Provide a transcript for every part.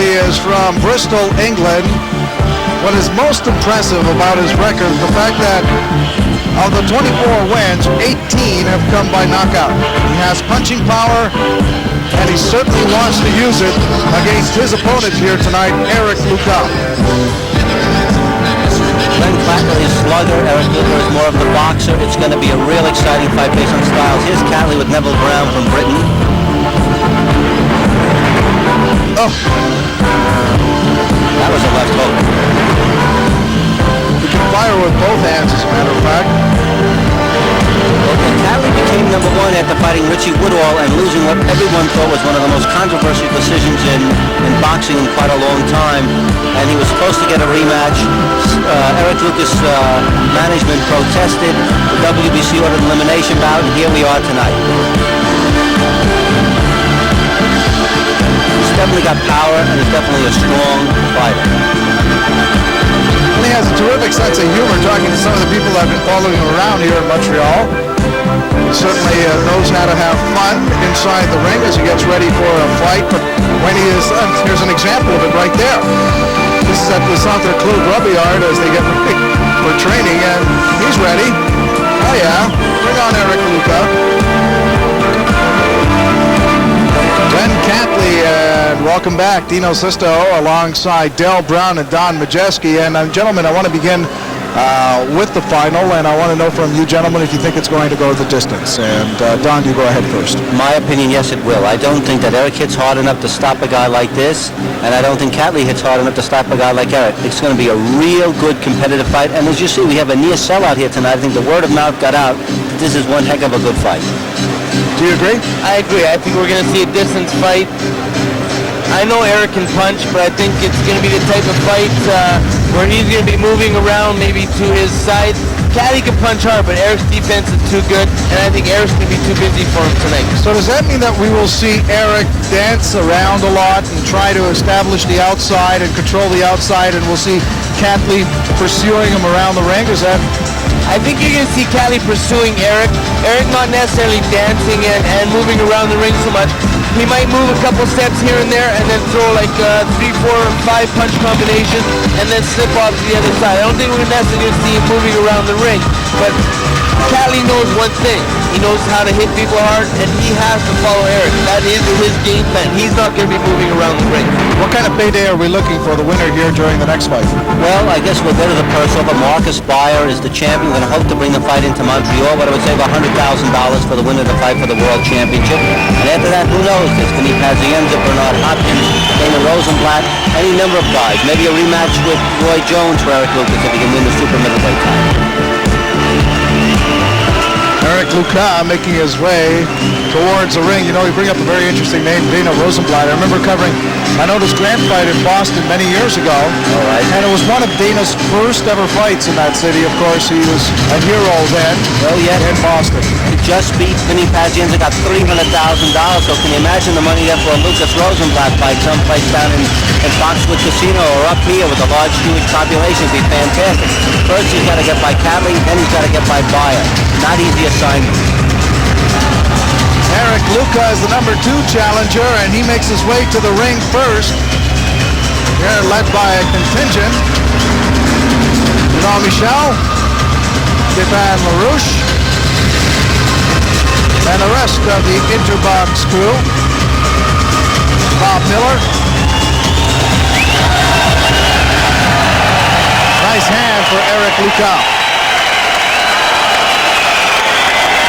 Catley is from Bristol, England. What is most impressive about his record is the fact that of the 24 wins, 18 have come by knockout. He has punching power, and he certainly wants to use it against his opponent here tonight, Eric Luca. Glenn Catley is slugger. Eric Luca is more of the boxer. It's going to be a real exciting fight based on styles. Here's Catley with Neville Brown from Britain. Oh. That was a left hook. He can fire with both hands, as a matter of fact. Catley became #1 after fighting Richie Woodall and losing what everyone thought was one of the most controversial decisions in boxing in quite a long time. And he was supposed to get a rematch. Eric Lucas' management protested. The WBC ordered an elimination bout, and here we are tonight. He's definitely got power, and he's definitely a strong fighter. And he has a terrific sense of humor, talking to some of the people that have been following him around here in Montreal. He certainly knows how to have fun inside the ring as he gets ready for a fight. But when he is, here's an example of it right there. This is at the Centre Club Rugby Yard as they get ready for training, and he's ready. Oh yeah, bring on Eric Luca. Ben Catley, and welcome back. Dino Sisto alongside Del Brown and Don Majeski. And gentlemen, I want to begin with the final, and I want to know from you gentlemen if you think it's going to go the distance. And Don, you go ahead first. My opinion, yes, it will. I don't think that Eric hits hard enough to stop a guy like this, and I don't think Catley hits hard enough to stop a guy like Eric. It's going to be a real good competitive fight, and as you see, we have a near sellout here tonight. I think the word of mouth got out that this is one heck of a good fight. Do you agree? I agree. I think we're going to see a distance fight. I know Eric can punch, but I think it's going to be the type of fight where he's going to be moving around maybe to his side. Catley can punch hard, but Eric's defense is too good, and I think Eric's going to be too busy for him tonight. So does that mean that we will see Eric dance around a lot and try to establish the outside and control the outside, and we'll see Catley pursuing him around the ring? Is that... I think you're going to see Catley pursuing Eric. Eric not necessarily dancing and moving around the ring so much. He might move a couple steps here and there and then throw like 3, 4, and 5 punch combinations and then slip off to the other side. I don't think we're necessarily going to see him moving around the ring, but Catley knows one thing. He knows how to hit people hard, and he has to follow Eric. That is his game plan. He's not going to be moving around the ring. What kind of payday are we looking for the winner here during the next fight? Well, I guess we'll go to the purse offer. Marcus Beyer is the champion. We're going to hope to bring the fight into Montreal, but I would say about $100,000 for the winner of the fight for the World Championship. And after that, who knows? There's Kenny Pazienza, Bernard Hopkins, Damon Rosenblatt, any number of guys. Maybe a rematch with Roy Jones for Eric Lucas if he can win the super middleweight title. Eric Luca making his way towards the ring. You know, you bring up a very interesting name, Dana Rosenblatt. I remember covering an Otis Grant fight in Boston many years ago. All right. And it was one of Dana's first ever fights in that city. Of course, he was a hero then. Well, yeah. In Boston. He just beat Kenny Pazienza, got $300,000. So can you imagine the money there for a Lucas Rosenblatt fight someplace down in Foxwood Casino or up here with a large Jewish population? It'd be fantastic. First, he's got to get by Catley, then he's got to get by Beyer. Not easy assignment. Eric Luca is the #2 challenger, and he makes his way to the ring first. Here led by a contingent. Jean-Michel, Stéphane LaRouche, and the rest of the Interbox crew. Bob Miller. Nice hand for Eric Luca.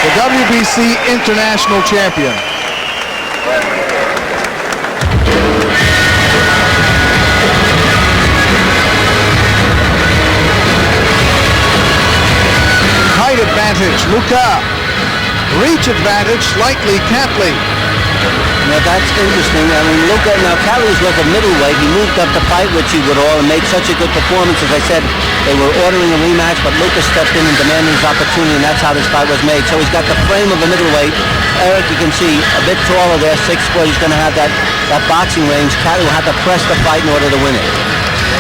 The WBC International Champion. Height advantage, Luca. Reach advantage, slightly Catley. Now that's interesting. I mean, Luca, now Catley was a middleweight. He moved up to fight Richie Woodall and made such a good performance. As I said, they were ordering a rematch, but Luca stepped in and demanded his opportunity, and that's how this fight was made. So he's got the frame of a middleweight. Eric, you can see, a bit taller there, 6 foot. He's going to have that boxing range. Catley will have to press the fight in order to win it.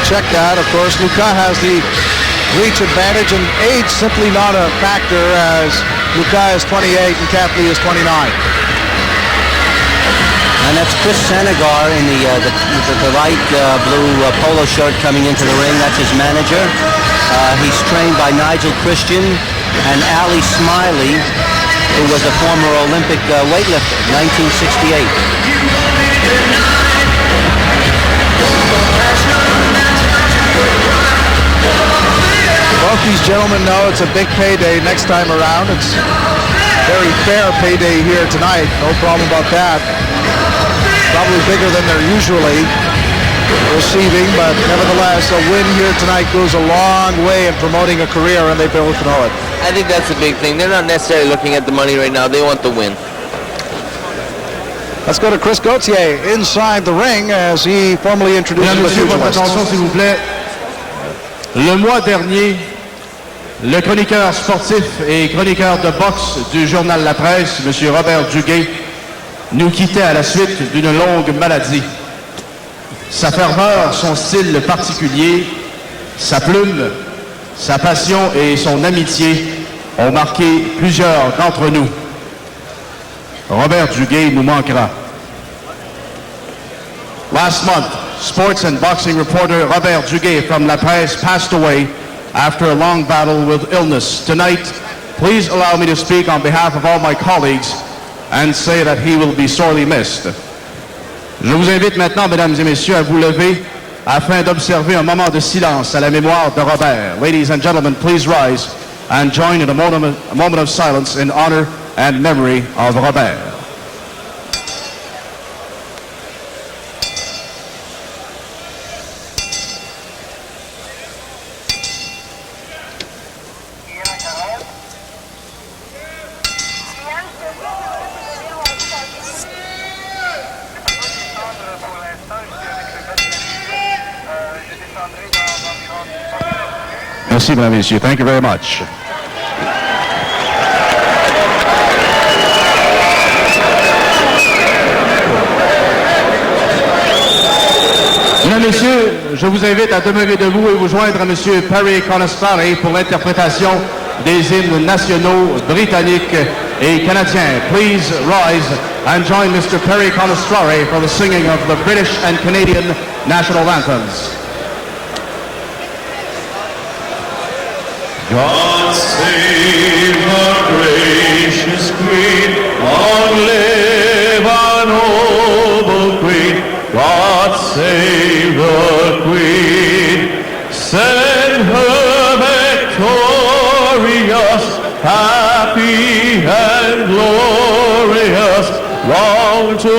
Check that. Of course, Luca has the reach advantage, and age simply not a factor, as Luca is 28 and Catley is 29. Now And that's Chris Sanagar in the light blue polo shirt coming into the ring. That's his manager. He's trained by Nigel Christian and Ali Smiley, who was a former Olympic weightlifter, 1968. Both these gentlemen know it's a big payday next time around. It's very fair payday here tonight. No problem about that. Probably bigger than they're usually receiving, but nevertheless, a win here tonight goes a long way in promoting a career, and they both know it. I think that's a big thing. They're not necessarily looking at the money right now. They want the win. Let's go to Chris Gauthier inside the ring as he formally introduces the Monsieur, votre attention s'il vous plaît. Le mois dernier, le chroniqueur sportif et chroniqueur de boxe du journal La Presse, Monsieur Robert Duguay, nous quittait à la suite d'une longue maladie. Sa ferveur, son style particulier, sa plume, sa passion et son amitié ont marqué plusieurs d'entre nous. Robert Duguay nous manquera. Last month, sports and boxing reporter Robert Duguay from La Presse passed away after a long battle with illness. Tonight, please allow me to speak on behalf of all my colleagues and say that he will be sorely missed. Je vous invite maintenant, mesdames et messieurs, à vous lever afin d'observer un moment de silence à la mémoire de Robert. Ladies and gentlemen, please rise and join in a moment of silence in honor and memory of Robert. Merci, mesdames et messieurs. Thank you very much. Mesdames et messieurs, je vous invite à demeurer debout et vous joindre à monsieur Perry Conestare pour l'interprétation des hymnes nationaux britanniques et canadiens. Please rise and join Mr. Perry Conestare for the singing of the British and Canadian national anthems. God save the gracious Queen, long live our noble Queen. God save the Queen, send her victorious, happy and glorious, long to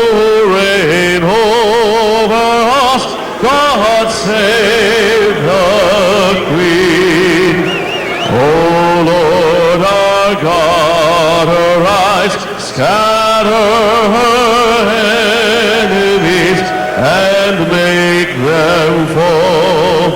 reign over us. God save the Queen. O Lord our God, arise, scatter her enemies, and make them fall.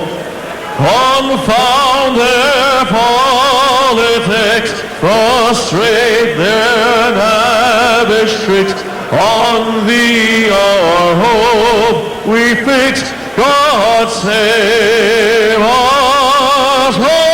Confound their politics, frustrate their lavish tricks. On thee our hope we fix. God save us all.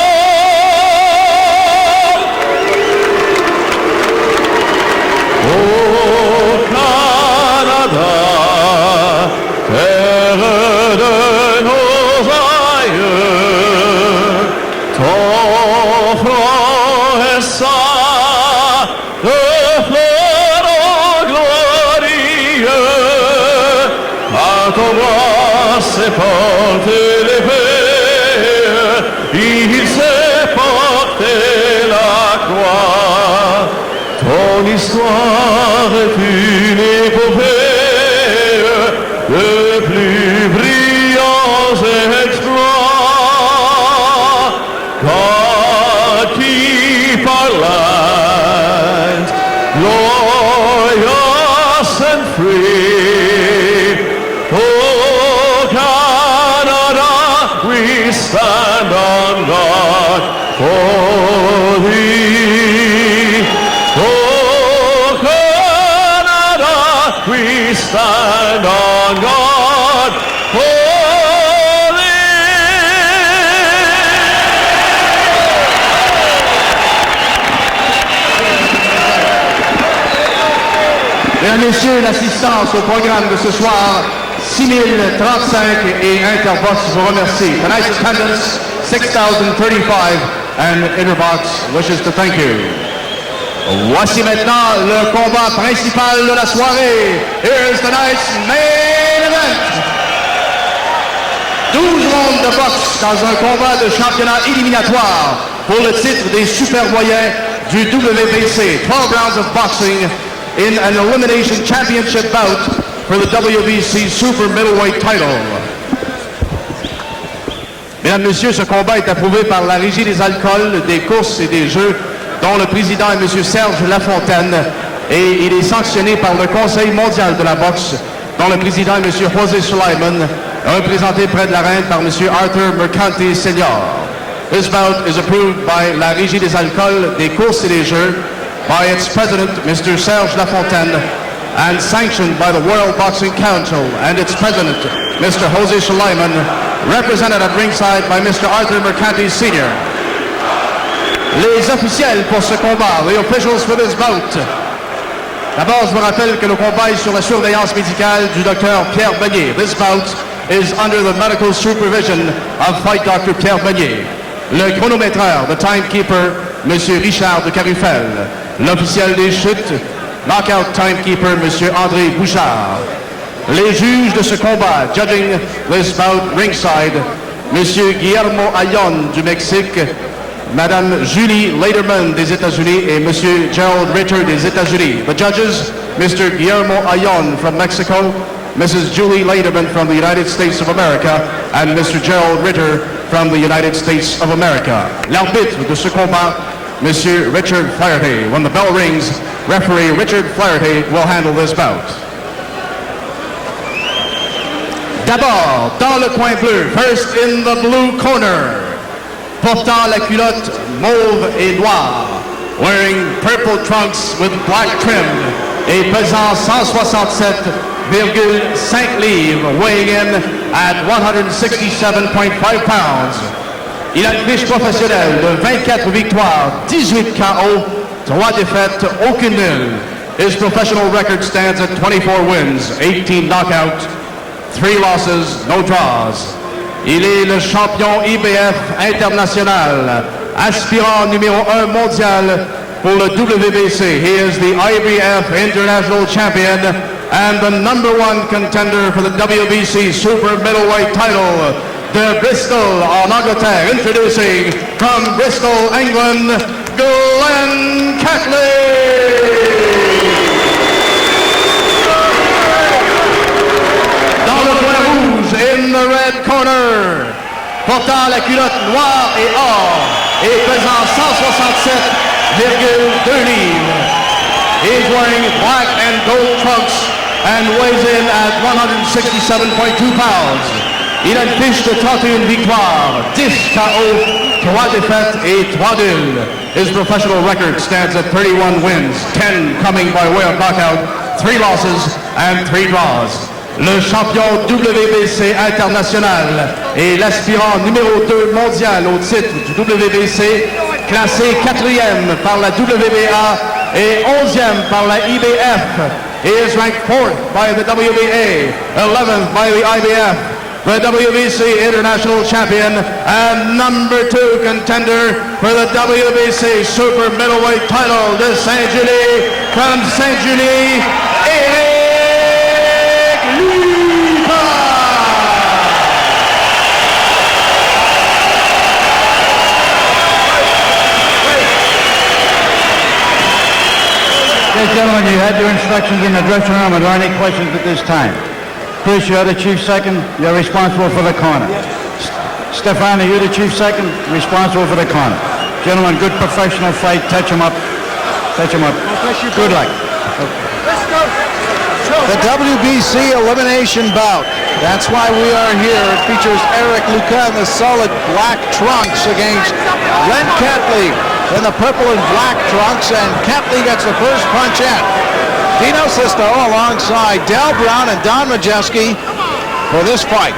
C'est porté l'épée, il s'est porté la croix. Ton histoire est une épopée de plus brillants exploits. God keep our land glorious and free. We stand on God for thee. Oh, Canada, we stand on God for Mesdames Mesdames, Messieurs, l'assistance au programme de ce soir, 6035 et Interbox vous remercie. Tonight's attendance, 6035 and Interbox wishes to thank you. Voici maintenant le combat principal de la soirée. Here's tonight's main event. 12 rounds de boxe dans un combat de championnat éliminatoire pour le titre des super moyens du WBC. 12 rounds of boxing in an elimination championship bout for the WBC super middleweight title. Mesdames, Messieurs, ce combat est approuvé par la Régie des alcools, des courses et des jeux, dont le président est M. Serge Lafontaine, et il est sanctionné par le Conseil mondial de la boxe, dont le président est M. José Sulaiman, représenté près de la reine par M. Arthur Mercanti Senior. This bout is approved by la Régie des alcools, des courses et des jeux, by its president, Mr. Serge Lafontaine, and sanctioned by the World Boxing Council and its president, Mr. José Sulaiman, represented at ringside by Mr. Arthur Mercanti Sr. Les officiels pour ce combat, the officials for this bout. D'abord, je vous rappelle que le combat est sur la surveillance médicale du Dr. Pierre Beignet. This bout is under the medical supervision of Fight Dr. Pierre Beignet. Le chronométreur, the timekeeper, M. Richard de Carufel. L'officiel des chutes, knockout timekeeper, M. André Bouchard. Les juges de ce combat, judging this bout ringside, M. Guillermo Ayon du Mexique, Madame Julie Lederman des États-Unis et M. Gerald Ritter des États-Unis. The judges, Mr. Guillermo Ayon from Mexico, Mrs. Julie Lederman from the United States of America, and Mr. Gerald Ritter from the United States of America. L'arbitre de ce combat, Monsieur Richard Flaherty. When the bell rings, referee Richard Flaherty will handle this bout. D'abord, dans le coin bleu, first in the blue corner, portant la culotte mauve et noire, wearing purple trunks with black trim, et pesant 167,5 livres, weighing in at 167.5 pounds. Il a une fiche professionnelle de 24 victoires, 18 KO, 3 défaites, aucune nulle. His professional record stands at 24 wins, 18 knockouts, 3 losses, no draws. Il est le champion IBF international, aspirant numéro 1 mondial pour le WBC. He is the IBF international champion and the #1 contender for the WBC super middleweight title. De Bristol, en Angleterre, introducing from Bristol, England, Glenn Catley. Dans le coin rouge, in the red corner, portant la culotte noire et or, et pesant 167,2 livres. He's wearing black and gold trunks and weighs in at 167.2 pounds. Il a une fiche de 31 victoires, 10 KO, 3 défaites et 3 nuls. His professional record stands at 31 wins, 10 coming by way of knockout, 3 losses and 3 draws. Le champion WBC international et l'aspirant numéro 2 mondial au titre du WBC, classé 4e par la WBA et 11e par la IBF. He is ranked 4th by the WBA, 11th by the IBF. The WBC International Champion and #2 contender for the WBC Super Middleweight title de Saint-Julie, from Saint-Julie, Eric Lupa. Yes, gentlemen, you had your instructions in the dressing room. Are there any questions at this time? Chris, you're the chief second. You're responsible for the corner. Stefano, you're the chief second. Responsible for the corner. Gentlemen, good professional fight. Touch him up. Touch him up. Good luck. The WBC elimination bout. That's why we are here. It features Eric Luca in the solid black trunks against Glenn Catley in the purple and black trunks, and Catley gets the first punch in. Dino Sisto alongside Del Brown and Don Majeski for this fight.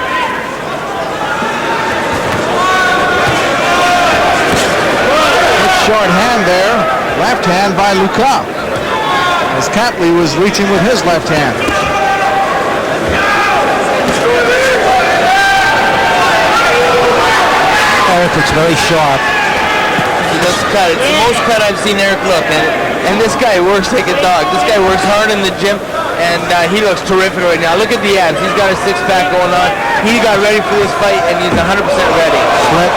Good short hand there, left hand by Luca. as Catley was reaching with his left hand. Eric looks very sharp. He looks cut. It's the most cut I've seen Eric look. And this guy works like a dog. This guy works hard in the gym, and he looks terrific right now. Look at the abs. He's got a six-pack going on. He got ready for this fight, and he's 100% ready. Slip.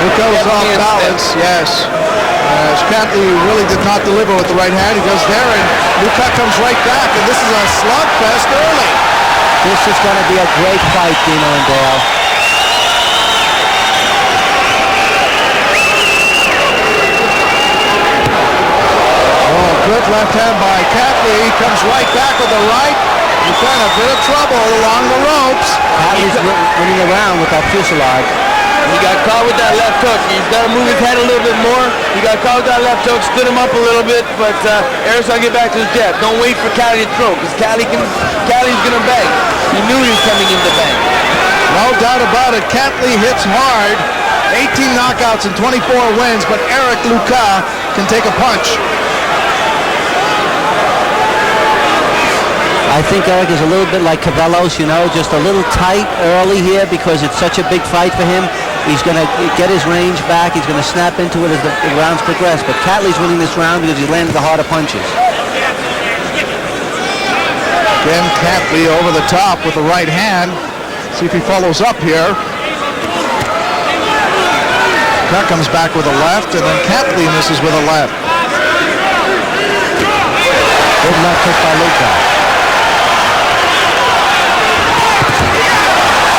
Luca was off balance, yes. As Catley really did not deliver with the right hand. He goes there, and Luca comes right back, and this is a slugfest early. This is going to be a great fight, Dino and Dale. Good left hand by Catley. He comes right back with the right. He's got a bit of trouble along the ropes. Catley's running around with that fuselage. He got caught with that left hook. He's got to move his head a little bit more. He got caught with that left hook, stood him up a little bit, but Eric's going to get back to his jab. Don't wait for Catley to throw, because Catley's going to bang. He knew he was coming in to bang. No doubt about it. Catley hits hard. 18 knockouts and 24 wins, but Eric Luca can take a punch. I think Eric is a little bit like Cabello's, you know, just a little tight early here because it's such a big fight for him. He's going to get his range back. He's going to snap into it as the rounds progress. But Catley's winning this round because he landed the harder punches. Again, Catley over the top with the right hand. See if he follows up here. That comes back with a left, and then Catley misses with a left. Good left hook by Luca.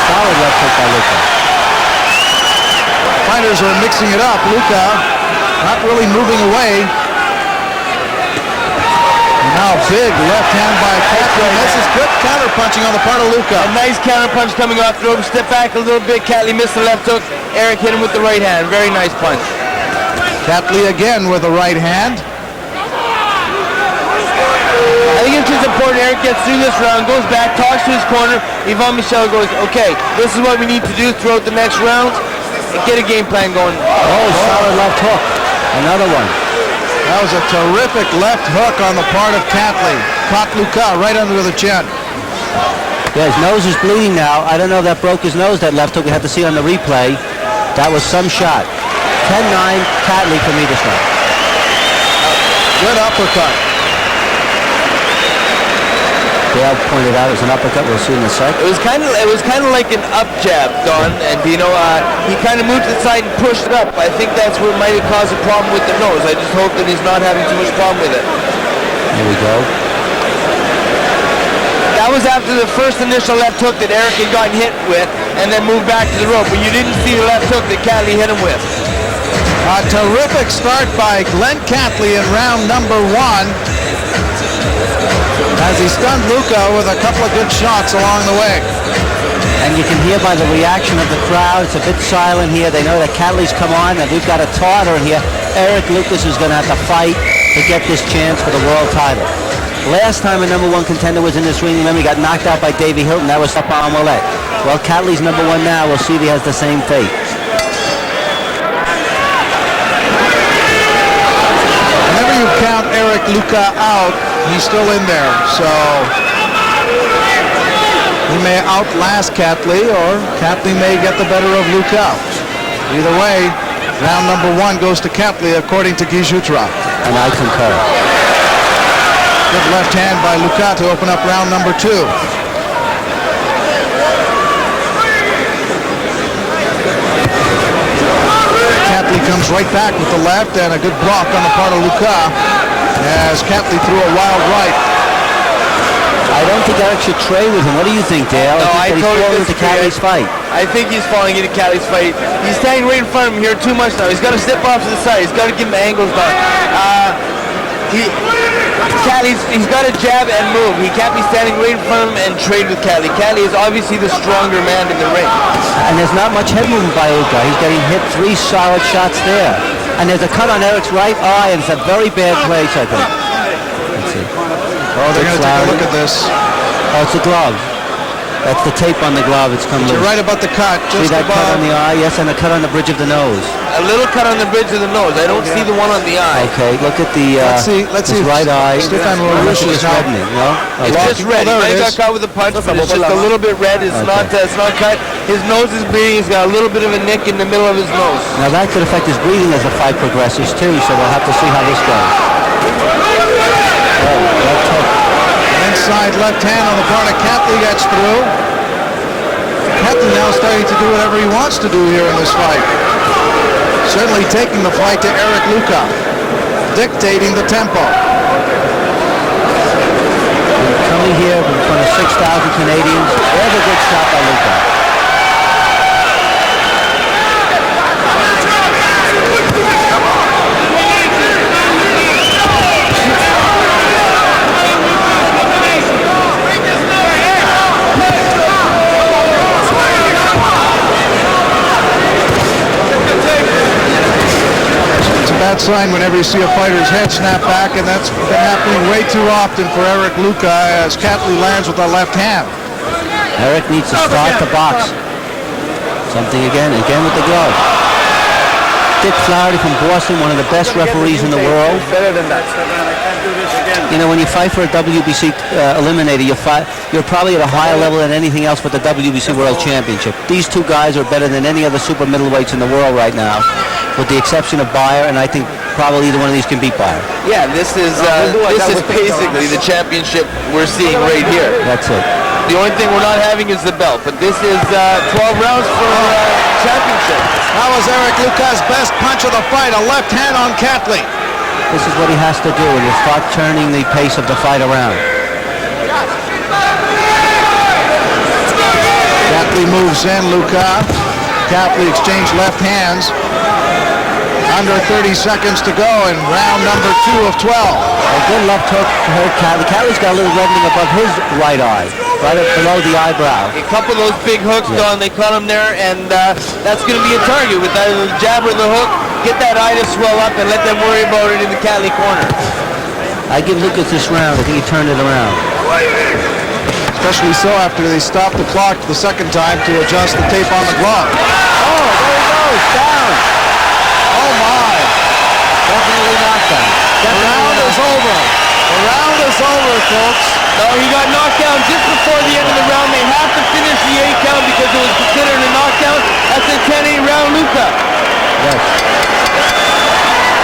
Solid left hook by Luca. Fighters are mixing it up. Luca not really moving away. And now big left hand by Catley. This is good counter punching on the part of Luca. A nice counter punch coming off the rope. Step back a little bit. Catley missed the left hook. Eric hit him with the right hand. Very nice punch. Catley again with the right hand. I think it's just important Eric gets through this round, goes back, talks to his corner. Yvon Michel goes, okay, this is what we need to do throughout the next round. Get a game plan going. Oh, solid left hook. Another one. That was a terrific left hook on the part of Catley. Caught Luca right under the chin. Yeah, his nose is bleeding now. I don't know if that broke his nose, that left hook. We have to see on the replay. That was some shot. 10-9, Catley for me this round. Good uppercut. Dale pointed out it was an uppercut. We'll see in a sec. It was kind of like an up jab, Don, and he kind of moved to the side and pushed it up. I think that's what might have caused a problem with the nose. I just hope that he's not having too much problem with it. Here we go. That was after the first initial left hook that Eric had gotten hit with, and then moved back to the rope. But you didn't see the left hook that Catley hit him with. A terrific start by Glenn Catley in round number 1. As he stunned Luca with a couple of good shots along the way. And you can hear by the reaction of the crowd, it's a bit silent here. They know that Catley's come on, and we've got a tartar here. Eric Lucas is going to have to fight to get this chance for the world title. Last time a number 1 contender was in this ring, remember he got knocked out by Davey Hilton. That was up on Willette. Well, Catley's number 1 now. We'll see if he has the same fate. Whenever you count Eric Luca out, he's still in there, so he may outlast Catley, or Catley may get the better of Luca. Either way, round number 1 goes to Catley, according to Guy Jutra. And I concur. Good left hand by Luca to open up round number 2. Catley comes right back with the left, and a good block on the part of Luca as Catley threw a wild right. I don't think Eric should trade with him. What do you think, Dale? No, I think that he's totally falling into disagree. Catley's fight. I think he's falling into Catley's fight. He's standing right in front of him here too much now. He's got to step off to the side. He's got to give him angles back. He's got to jab and move. He can't be standing right in front of him and trade with Catley. Catley is obviously the stronger man in the ring. And there's not much head movement by Luca. He's getting hit 3 solid shots there. And there's a cut on Eric's right eye, and it's a very bad place, I think. Let's see. Oh, they're going to take a look at this. Oh, it's a glove. That's the tape on the glove. It's come loose. You're right about the cut. See Just that cut on above. the eye? Yes, and a cut on the bridge of the nose. A little cut on the bridge of the nose. I don't see the one on the eye. Okay, look at the Let's see his right eye. Stefan Unless Lorusha is it's now. reddening, no? It's Okay. just red. there He it might is. got caught with a punch, but it's just a little bit red. It's Okay. not cut. His nose is bleeding. He's got a little bit of a nick in the middle of his nose. Now that could affect his breathing as the fight progresses too, so we'll have to see how this goes. Oh, left hook. Inside left hand on the part of Catley gets through. Catley now starting to do whatever he wants to do here in this fight. Certainly taking the fight to Eric Luka, dictating the tempo. Coming here in front of 6,000 Canadians. There's a good shot by Luka. It's a bad sign whenever you see a fighter's head snap back, and that's been happening way too often for Eric Luka as Catley lands with the left hand. Eric needs to start the box. Something again with the glove. Dick Flaherty from Boston, one of the best referees in the world. Better than that. I can't do this again. You know, when you fight for a WBC eliminator, you're probably at a higher level than anything else but the WBC World Championship. These two guys are better than any other super middleweights in the world right now, with the exception of Bayer, and I think probably either one of these can beat Bayer. Yeah, this is basically the championship we're seeing right here. That's it. The only thing we're not having is the belt, but this is 12 rounds for championship. That was Eric Luka's best punch of the fight, a left hand on Catley. This is what he has to do, and he'll start turning the pace of the fight around. Catley moves in, Luka. Catley exchange left hands. Under 30 seconds to go in round number 2 of 12. A good left hook to hurt Catley. Catley's got a little reddening above his right eye, right up below the eyebrow. A couple of those big hooks, Don, they caught him there, and that's going to be a target with either the jab or the hook. Get that eye to swell up and let them worry about it in the Catley corner. I give Lucas this round. I think he turned it around. Especially so after they stopped the clock the second time to adjust the tape on the glove. Oh, there he goes, down. Oh my! Definitely knocked down. The round is over. The round is over, folks. No, he got knocked down just before the end of the round. They have to finish the 8 count because it was considered a knockdown. That's a 10-8 round, Luka. Yes.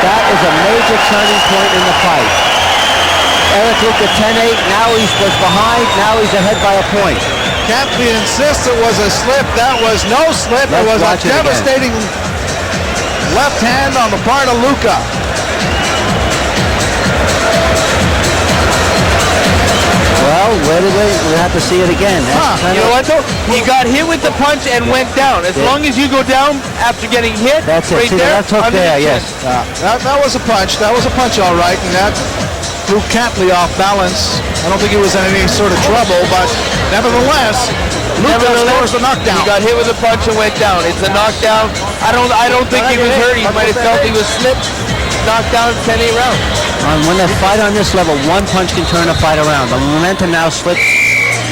That is a major turning point in the fight. Eric Luka 10-8. Now he was behind. Now he's ahead by a point. Catley insists it was a slip. That was no slip. It Let's was a watch it again. devastating left hand on the part of Luka. Well, where did we have to see it again. That's You know what, though? He got hit with the punch and went down. As long as you go down after getting hit, That's it. right See the there, left hook under the there, chin. yes. That was a punch. That was a punch, all right, and that threw Catley off balance. I don't think he was in any sort of trouble, but nevertheless, Luka scores the knockdown. He got hit with a punch and went down. It's a knockdown. I don't think he was hurt. He might have felt he was slipped. Knocked down 10-8 round. When they fight on this level, one punch can turn a fight around. The momentum now slipped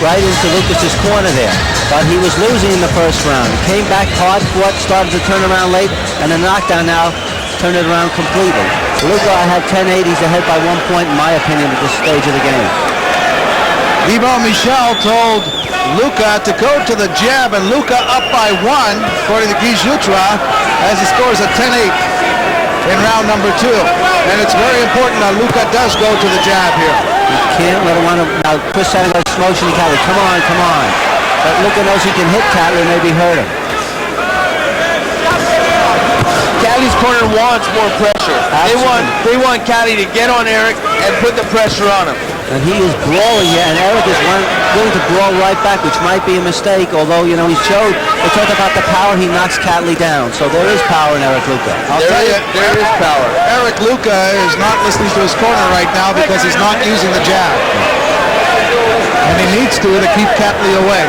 right into Lucas's corner there. But he was losing in the first round. He came back hard fought, started to turn around late, and the knockdown now turned it around completely. Luka had 10-8. He's ahead by 1 point, in my opinion, at this stage of the game. Yvon Michel told Luka to go to the jab, and Luka up by 1, according to Guy Jutra, as he scores a 10-8 in round number 2. And it's very important that Luka does go to the jab here. You can't let him run him. Now, Chris Sanders motioning Catley. Come on, come on. But Luka knows he can hit Catley, maybe hurt him. Catley's corner wants more pressure. They want Catley to get on Eric and put the pressure on him. And he is brawling here, and Eric is willing to brawl right back, which might be a mistake, although, you know, he showed, they talk about the power, he knocks Catley down. So there is power in Eric Luka. I'll tell you, there is power. Eric Luka is not listening to his corner right now because he's not using the jab. And he needs to keep Catley away.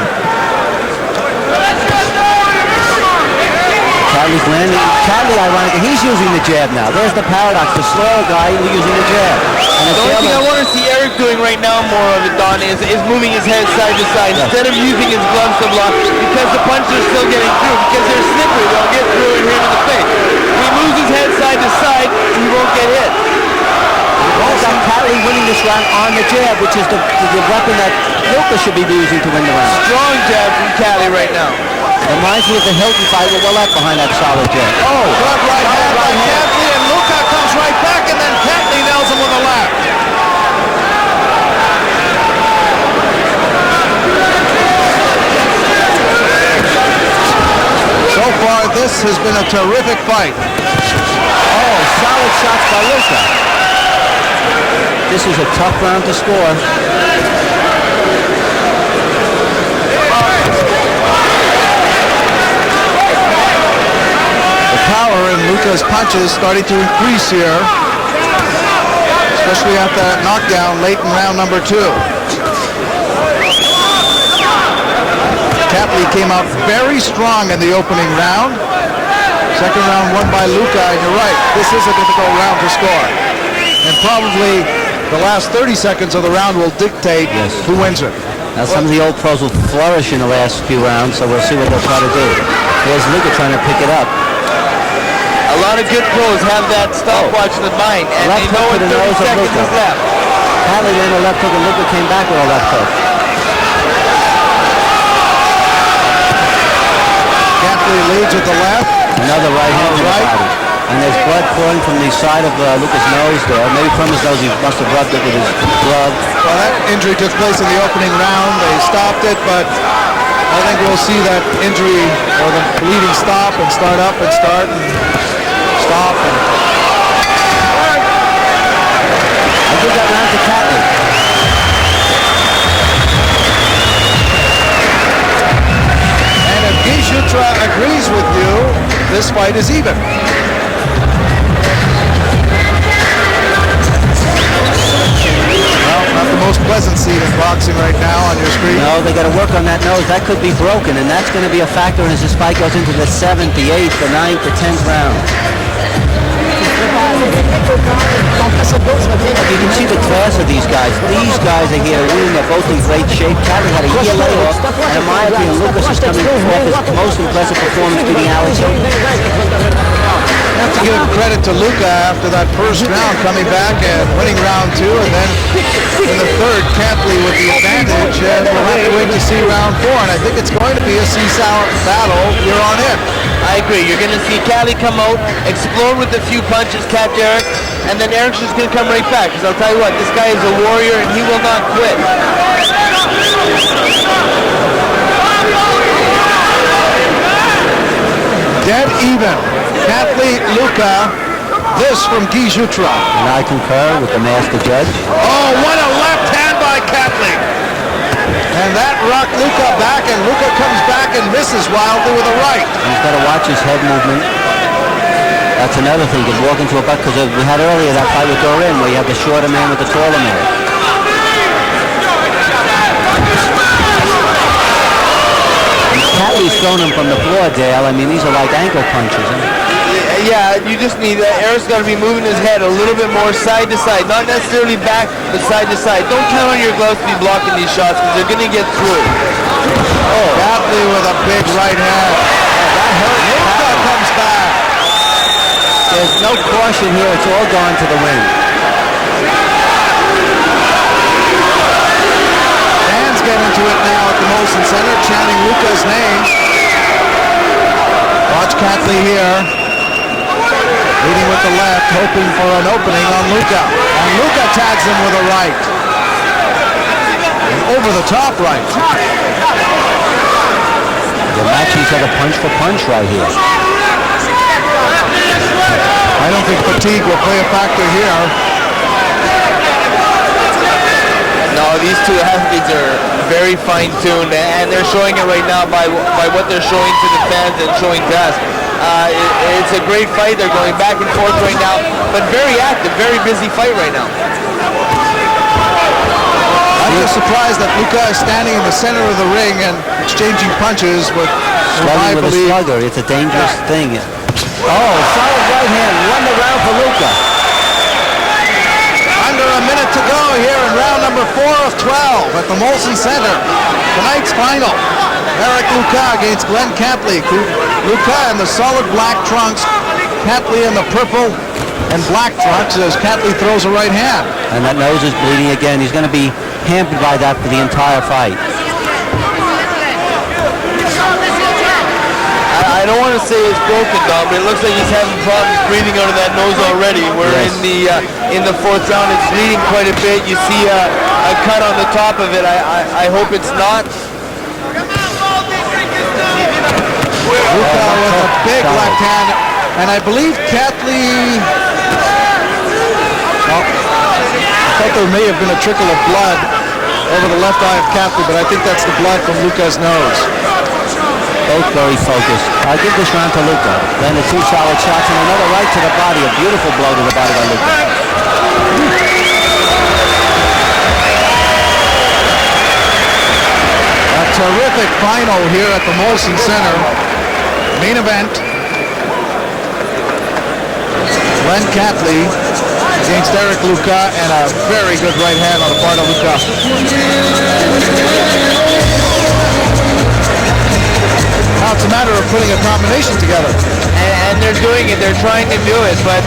Catley's landing. Catley, ironically, he's using the jab now. There's the paradox. The slower guy using the jab. And The only thing I want to see Eric doing right now more of it, Don, is moving his head side to side instead of using his gloves to block, because the punches are still getting through, because they're slippery. They'll get through and hit him in the face. If he moves his head side to side, he won't get hit. Also, Catley winning this round on the jab, which is the weapon that Luka should be using to win the round. Strong jab from Catley right now. Reminds me of the Hilton fight with Willett behind that solid jab. Oh, good right hand by Catley, and Luka comes right back, and then Catley nails him with a left. So far, this has been a terrific fight. Oh, solid shots by Luka. This is a tough round to score. The power in Luka's punches starting to increase here, especially after that knockdown late in round number 2. Catley came out very strong in the opening round. Second round won by Luka, and you're right, this is a difficult round to score. And probably the last 30 seconds of the round will dictate who wins it. Now some of the old pros will flourish in the last few rounds, so we'll see what they'll try to do. Here's Luka trying to pick it up. A lot of good pros have that stopwatch in mind, and Left they know hook when to the 30 nose of seconds Luka. is left. Catley ran a left hook and Luka came back with a left hook. Catley leads with the left. Another right hand to the Right. body. And there's blood pouring from the side of Luka's nose there. Maybe from his nose, he must have rubbed it with his glove. Well, that injury took place in the opening round. They stopped it, but I think we'll see that injury or the bleeding stop and start up and start and stop. I give that round to Catley. And if Guy Jutra agrees with you, this fight is even. Well, not the most pleasant seat in boxing right now on your screen. No, they got to work on that nose. That could be broken, and that's going to be a factor as this fight goes into the 7th, the 8th, the 9th, the 10th round. You can see the class of these guys. These guys are here to win. They're both in great shape. Catley had a year layoff, and in my opinion, Lucas is coming off his most impressive performance beating Alex Hilton. You have to give credit to Luka after that first round, coming back and winning round 2, and then in the third, Catley with the advantage, and we'll have to wait to see round 4, and I think it's going to be a seesaw battle here on in. I agree. You're going to see Catley come out, explode with a few punches, catch Eric, and then Eric's just going to come right back. Because I'll tell you what, this guy is a warrior, and he will not quit. Dead even. Catley, Luka, this from Guy Jutra. And I concur with the master judge. Oh, what a left hand by Catley. And that rocked Luka back, and Luka comes back and misses wildly with a right. He's got to watch his head movement. That's another thing, could walk into a butt, because we had earlier that fight with Dorin, where you have the shorter man with the taller man. Catley's thrown him from the floor, Dale. I mean, these are like ankle punches. Yeah, you just need that. Eric's got to be moving his head a little bit more side to side. Not necessarily back, but side to side. Don't count on your gloves to be blocking these shots, because they're going to get through. Oh, Catley with a big right hand. That hurt. Luka comes back. There's no caution here. It's all gone to the ring. Fans get into it now at the Molson Center, chanting Luka's name. Watch Catley here. Leading with the left, hoping for an opening on Luka. And Luka tags him with a right. And over the top right. They're matching each other punch for punch right here. I don't think fatigue will play a factor here. No, these two athletes are very fine-tuned, and they're showing it right now by what they're showing to the fans and showing to us. It's a great fight. They're going back and forth right now, but very active, very busy fight right now. I'm just surprised that Luka is standing in the center of the ring and exchanging punches with I Slugging with a believe. slugger, it's a dangerous thing. Oh, solid right hand, won the round for Luka. Under a a minute to go here in round number 4 of 12 at the Molson Center. Tonight's final. Eric Luca against Glenn Catley. Luca in the solid black trunks. Catley in the purple and black trunks as Catley throws a right hand. And that nose is bleeding again. He's going to be hampered by that for the entire fight. I don't want to say it's broken, Don, but it looks like he's having problems breathing out of that nose already. We're in the 4th round. It's bleeding quite a bit. You see a cut on the top of it. I hope it's not. Luca with a big left hand, and I believe Catley. Well, I thought there may have been a trickle of blood over the left eye of Catley, but I think that's the blood from Luca's nose. Both very focused. I'll give this round to Luca. Then the 2 solid shots and another right to the body. A beautiful blow to the body by Luca. A terrific final here at the Molson Center. Main event. Glenn Catley against Eric Luca, and a very good right hand on the part of Luca. Now it's a matter of putting a combination together. And they're doing it. They're trying to do it. But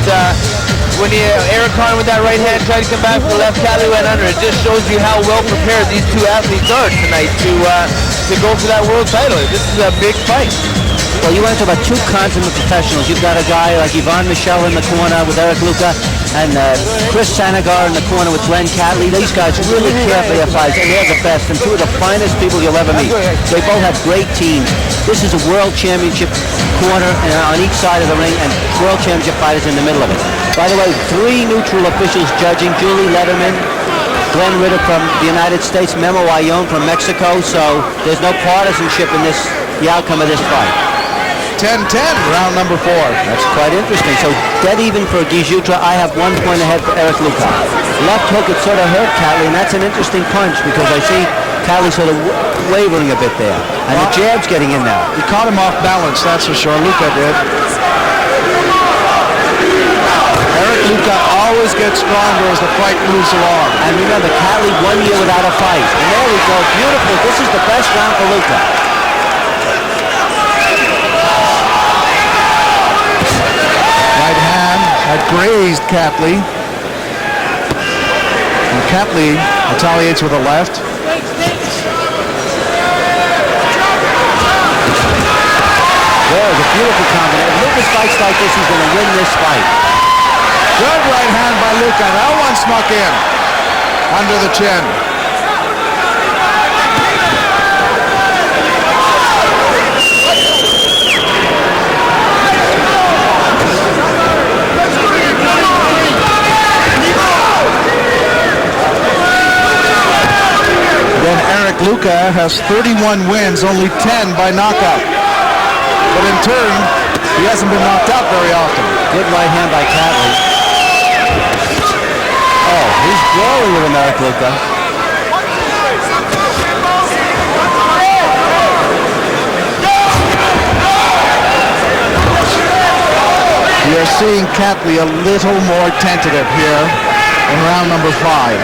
when Eric Kahn with that right hand tried to come back with the left, Catley went under. It just shows you how well prepared these 2 athletes are tonight to go for that world title. This is a big fight. Well, you went to about 2 consummate professionals. You've got a guy like Yvon Michel in the corner with Eric Luca, and Chris Sanagar in the corner with Glenn Catley. These guys really care for their fights, and they're the best, and 2 of the finest people you'll ever meet. They both have great teams. This is a world championship corner on each side of the ring, and world championship fighters in the middle of it. By the way, 3 neutral officials judging: Julie Letterman, Glenn Ritter from the United States, Memo Ayón from Mexico. So there's no partisanship in the outcome of this fight. 10-10, round number 4. That's quite interesting. So dead even for Guy Jutra. I have 1 point ahead for Eric Luca. Left hook, it sort of hurt Catley, and that's an interesting punch because I see Catley sort of wavering a bit there. And the jab's getting in now. He caught him off balance, that's for sure. Luca did. Eric Luca always gets stronger as the fight moves along. And remember, Catley 1 year without a fight. And there we go. Beautiful. This is the best round for Luca. Right hand had grazed Catley. And Catley retaliates with a left. There's a beautiful combination. If Lucas fights like this, he's going to win this fight. Good right hand by Luca. That one snuck in under the chin. Then Eric Luca has 31 wins, only 10 by knockout. But in turn, he hasn't been knocked out very often. Good right hand by Catley. Oh, he's brawling with him, Eric Luca. We are seeing Catley a little more tentative here in round number 5.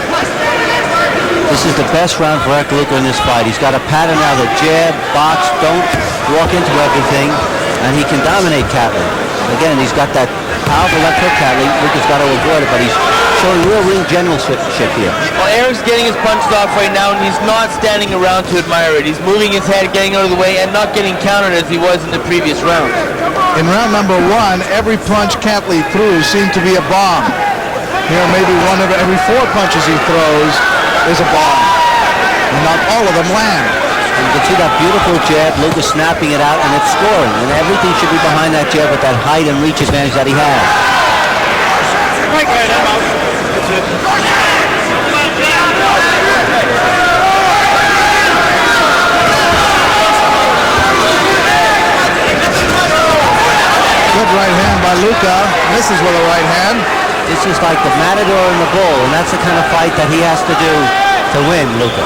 This is the best round for Eric Luca in this fight. He's got a pattern now, the jab, box, don't walk into everything, and he can dominate Catley. Again, he's got that powerful left hook, Catley. Luca's got to avoid it, but he's showing real ring generalship here. Well, Eric's getting his punches off right now, and he's not standing around to admire it. He's moving his head, getting out of the way, and not getting countered as he was in the previous round. In round number 1, every punch Catley threw seemed to be a bomb. Here, maybe one of every 4 punches he throws is a bomb. And not all of them land. And you can see that beautiful jab, Luca snapping it out, and it's scoring. And everything should be behind that jab with that height and reach advantage that he has. Good right hand by Luca. Misses with a right hand. This is like the matador and the bull, and that's the kind of fight that he has to do to win, Luca.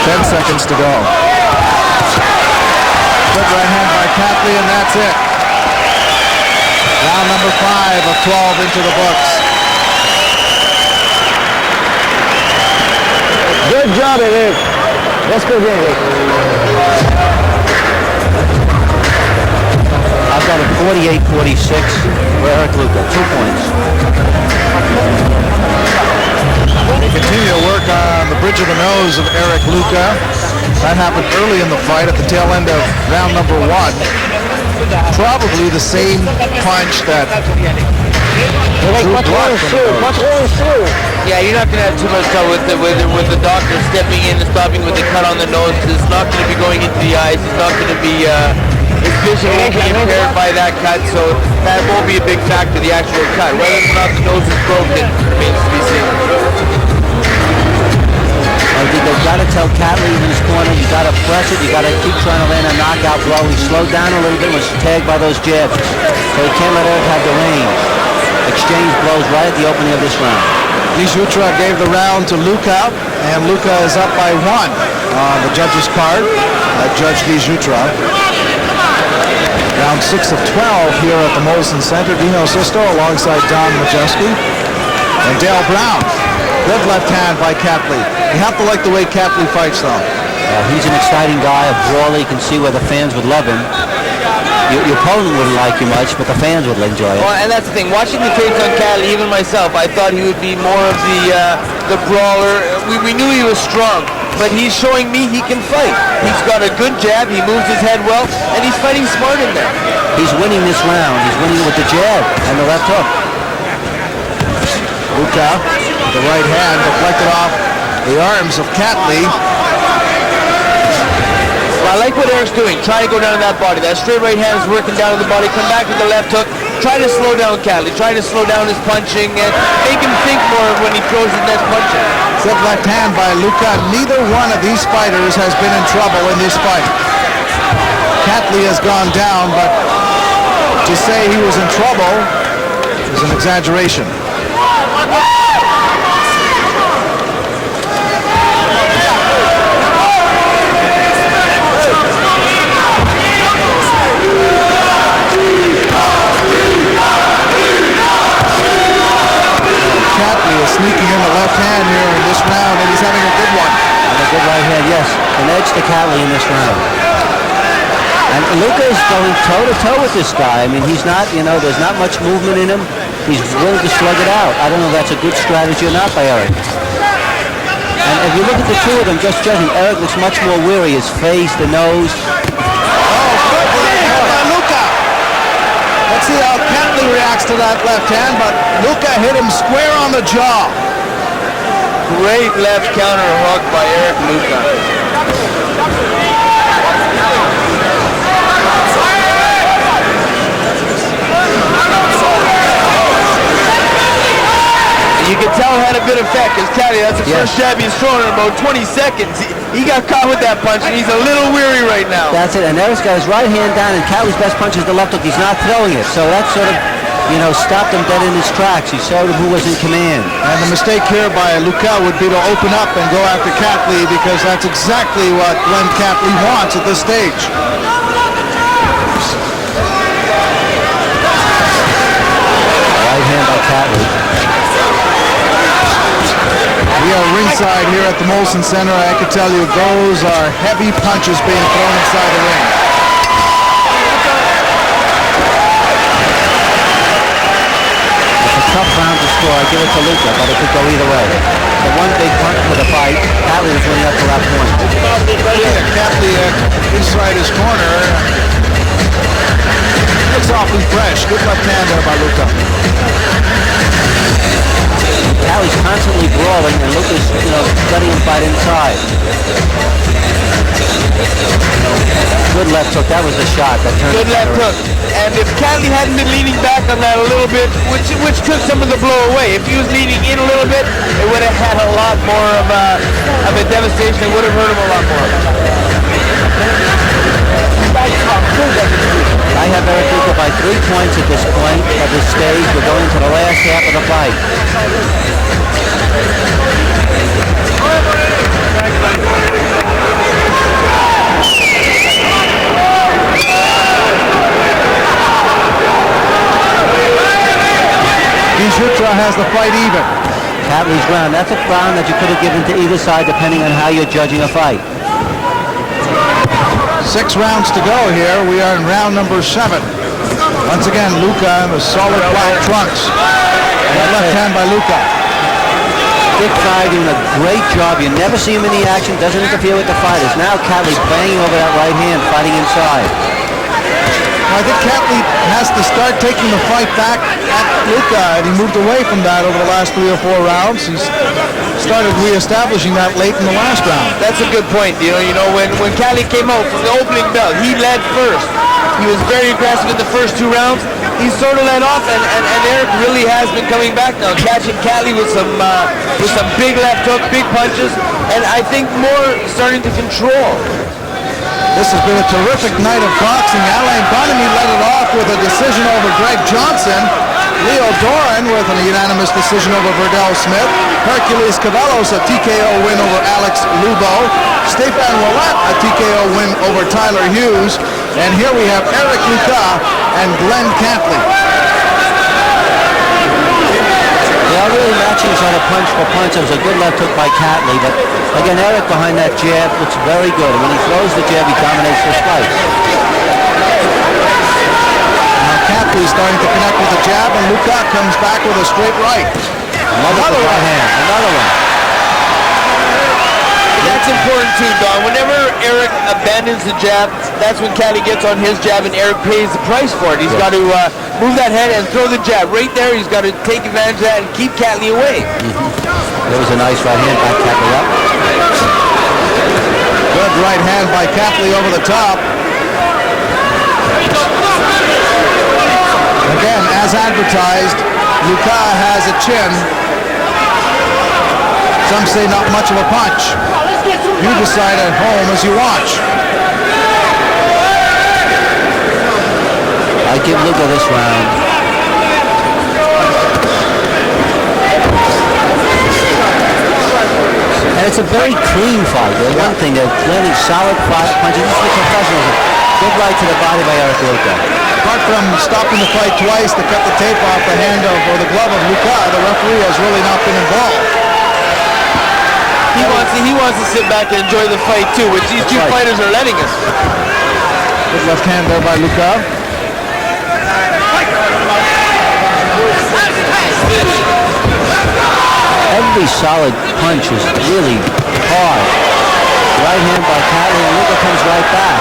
10 seconds to go. Good right hand by Catley, and that's it. 5 of 12 into the books. Good job, Eric. Let's go again, Eric. I've got a 48-46 for Eric Luca. 2 points. They continue to work on the bridge of the nose of Eric Luca. That happened early in the fight at the tail end of round number 1. Probably the same punch that drew blood from the nose. Yeah, you're not going to have too much trouble with the doctor stepping in and stopping with the cut on the nose. It's not going to be going into the eyes. It's not going to be, his vision won't be impaired by that cut, so that won't be a big factor, the actual cut. Whether or not the nose is broken remains to be seen. I think they've got to tell Catley in his corner, you got to press it, you got to keep trying to land a knockout blow. He slowed down a little bit, was tagged by those jabs, so he can't let Eric have the range. Exchange blows right at the opening of this round. Jutra gave the round to Luca, and Luca is up by 1 on the judges' card. Judge Jutra. Round 6 of 12 here at the Molson Center. Dino Sisto alongside Don Majeski and Dale Brown. Good left hand by Catley. You have to like the way Catley fights, though. He's an exciting guy, a brawler. You can see where the fans would love him. Your opponent wouldn't like you much, but the fans would enjoy it. Well, and that's the thing. Watching the tapes on Catley, even myself, I thought he would be more of the brawler. We knew he was strong, but he's showing me he can fight. He's got a good jab. He moves his head well, and he's fighting smart in there. He's winning this round. He's winning with the jab and the left hook. Luca, the right hand deflected off the arms of Catley. I like what Eric's doing. Try to go down to that body. That straight right hand is working down to the body. Come back with the left hook. Try to slow down Catley. Try to slow down his punching and make him think more when he throws his next punches. Good left hand by Luca. Neither one of these fighters has been in trouble in this fight. Catley has gone down, but to say he was in trouble is an exaggeration. Catley is sneaking in the left hand here in this round, and he's having a good one. And a good right hand, yes. An edge to Catley in this round. And Luca is going toe-to-toe with this guy. I mean, he's not, there's not much movement in him. He's willing to slug it out. I don't know if that's a good strategy or not by Eric. And if you look at the two of them, just judging, Eric looks much more weary. His face, the nose. Let's see how Catley reacts to that left hand, but Luca hit him square on the jaw. Great left counter hook by Eric Luca. You can tell it had a good effect because Catley, that's the first jab he's thrown in about 20 seconds. He got caught with that punch, and he's a little weary right now. That's it, and Eric's got his right hand down, and Catley's best punch is the left hook. He's not throwing it, so that sort of, stopped him dead in his tracks. He showed him who was in command. And the mistake here by Luca would be to open up and go after Catley, because that's exactly what Glenn Catley wants at this stage. Right hand by Catley. We are ringside here at the Molson Center. I can tell you those are heavy punches being thrown inside the ring. It's a tough round to score. I give it to Luca, but it could go either way. The one big punch for the fight, Catley was winning up to that point. Catley inside his corner. Looks awfully fresh. Good left hand there by Luca. Catley's constantly brawling, and Luca's, letting him fight inside. Good left hook. That was the shot that turned. Good left hook. And if Catley hadn't been leaning back on that a little bit, which took some of the blow away, if he was leaning in a little bit, it would have had a lot more of a devastation. It would have hurt him a lot more. I have Eric Luca by 3 points at this point, at this stage. We're going to the last half of the fight. has the fight even. Catley's round. That's a round that you could have given to either side depending on how you're judging a fight. 6 rounds to go here. We are in round number 7. Once again, Luca in the solid black trunks. And a left hand by Luca. Dick Frye doing a great job. You never see him in the action. Doesn't interfere with the fighters. Now Catley banging over that right hand, fighting inside. I think Catley has to start taking the fight back at Luca, and he moved away from that over the last 3 or 4 rounds. He's started reestablishing that late in the last round. That's a good point, Dino. You know, when Catley came out from the opening bell, he led first. He was very aggressive in the first 2 rounds. He sort of let off, and Eric really has been coming back now, catching Catley with some big left hook, big punches, and I think more starting to control. This has been a terrific night of boxing. Alain Bonamy led it off with a decision over Greg Johnson. Leo Doran with a unanimous decision over Verdell Smith. Hercules Cavalos a TKO win over Alex Lubo. Stefan Ouellet a TKO win over Tyler Hughes. And here we have Eric Luca and Glenn Catley. They are really matching each other punch for punch. It was a good left hook by Catley, but again, Eric behind that jab looks very good. When he throws the jab, he dominates this fight. Now Catley starting to connect with the jab, and Luca comes back with a straight right. Another right hand, another one. That's important too, Don. Whenever Eric abandons the jab, that's when Catley gets on his jab, and Eric pays the price for it. He's got to move that head and throw the jab. Right there, he's got to take advantage of that and keep Catley away. There was a nice right hand by Catley up. Good right hand by Catley over the top. Again, as advertised, Luca has a chin. Some say not much of a punch. You decide at home as you watch. I give Luca this round. And it's a very clean fight. One thing, they're landing solid punches. This is the professionals. Good right to the body by Eric Luca. Apart from stopping the fight twice to cut the tape off the hand of, or the glove of Luca, the referee has really not been involved. He wants to sit back and enjoy the fight too, which these two fighters are letting us. Good left hand there by Luca. Every solid punch is really hard. Right hand by Catley, and Luca comes right back.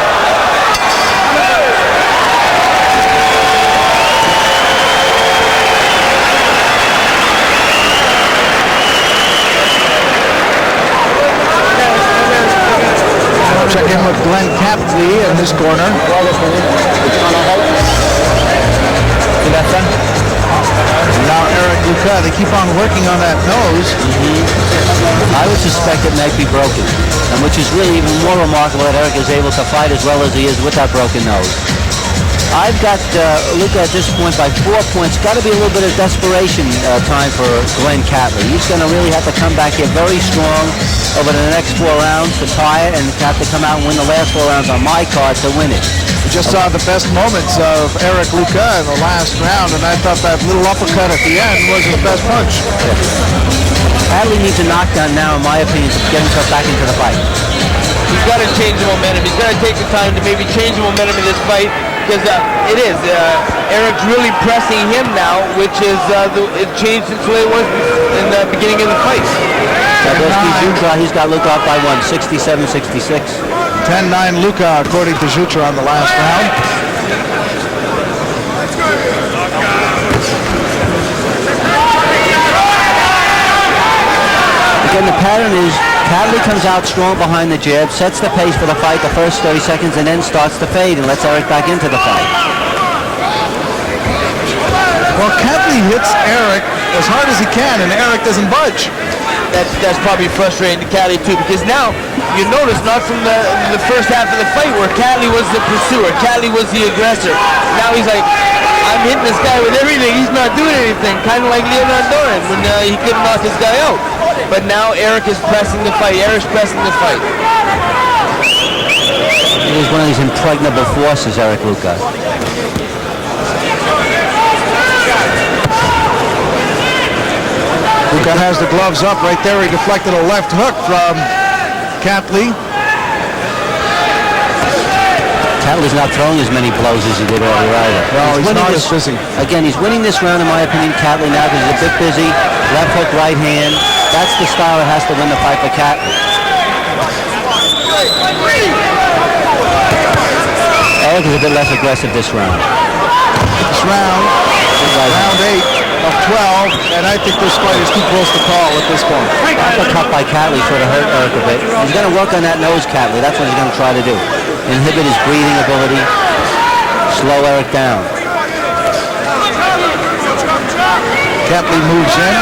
Check in with Glenn Catley in his corner. Now Eric Luca, they keep on working on that nose. I would suspect it might be broken, and which is really even more remarkable that Eric is able to fight as well as he is with that broken nose. I've got Luca at this point by 4 points. Got to be a little bit of desperation time for Glenn Catley. He's going to really have to come back here very strong over the next 4 rounds to tie it, and have to come out and win the last 4 rounds on my card to win it. We just saw the best moments of Eric Luca in the last round, and I thought that little uppercut at the end was his best punch. Catley needs a knockdown now, in my opinion, to get himself back into the fight. He's got to change the momentum. He's got to take the time to maybe change the momentum in this fight, because Eric's really pressing him now, which is it changed since the way it was in the beginning of the fight. He's got Luca up by 67-66. 10-9 Luca, according to Jutra on the last round. Again, the pattern is Catley comes out strong behind the jab, sets the pace for the fight the first 30 seconds, and then starts to fade and lets Eric back into the fight. Well, Catley hits Eric as hard as he can, and Eric doesn't budge. That's probably frustrating to Catley too, because now you notice not from the first half of the fight where Catley was the pursuer, Catley was the aggressor. Now he's like, I'm hitting this guy with everything, he's not doing anything, kind of like Leonard Doran when he couldn't knock this guy out. But now Eric is pressing the fight. Eric's pressing the fight. He's one of these impregnable forces, Eric Luca. Luca has the gloves up right there. He deflected a left hook from Catley. Catley's not throwing as many blows as he did earlier either. No, he's winning not as busy. Again, he's winning this round, in my opinion, Catley, now because he's a bit busy. Left hook, right hand. That's the style that has to win the fight for Catley. Eric is a bit less aggressive this round. This round, round 8 of 12, and I think this fight is too close to call at this point. Uppercut by Catley sort of hurt Eric a bit. He's going to work on that nose, Catley. That's what he's going to try to do. Inhibit his breathing ability. Slow Eric down. Catley moves in.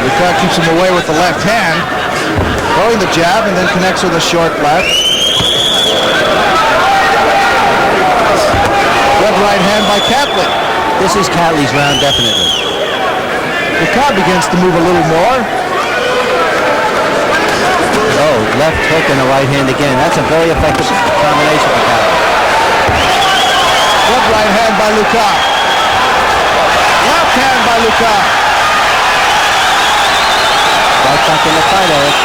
Luca keeps him away with the left hand. Throwing the jab and then connects with a short left. Good right hand by Catley. This is Catley's round, definitely. Luca begins to move a little more. Oh, left hook and a right hand again. That's a very effective combination for Catley. Good right hand by Luca. Left hand by Luca. Right back in the fight, Eric.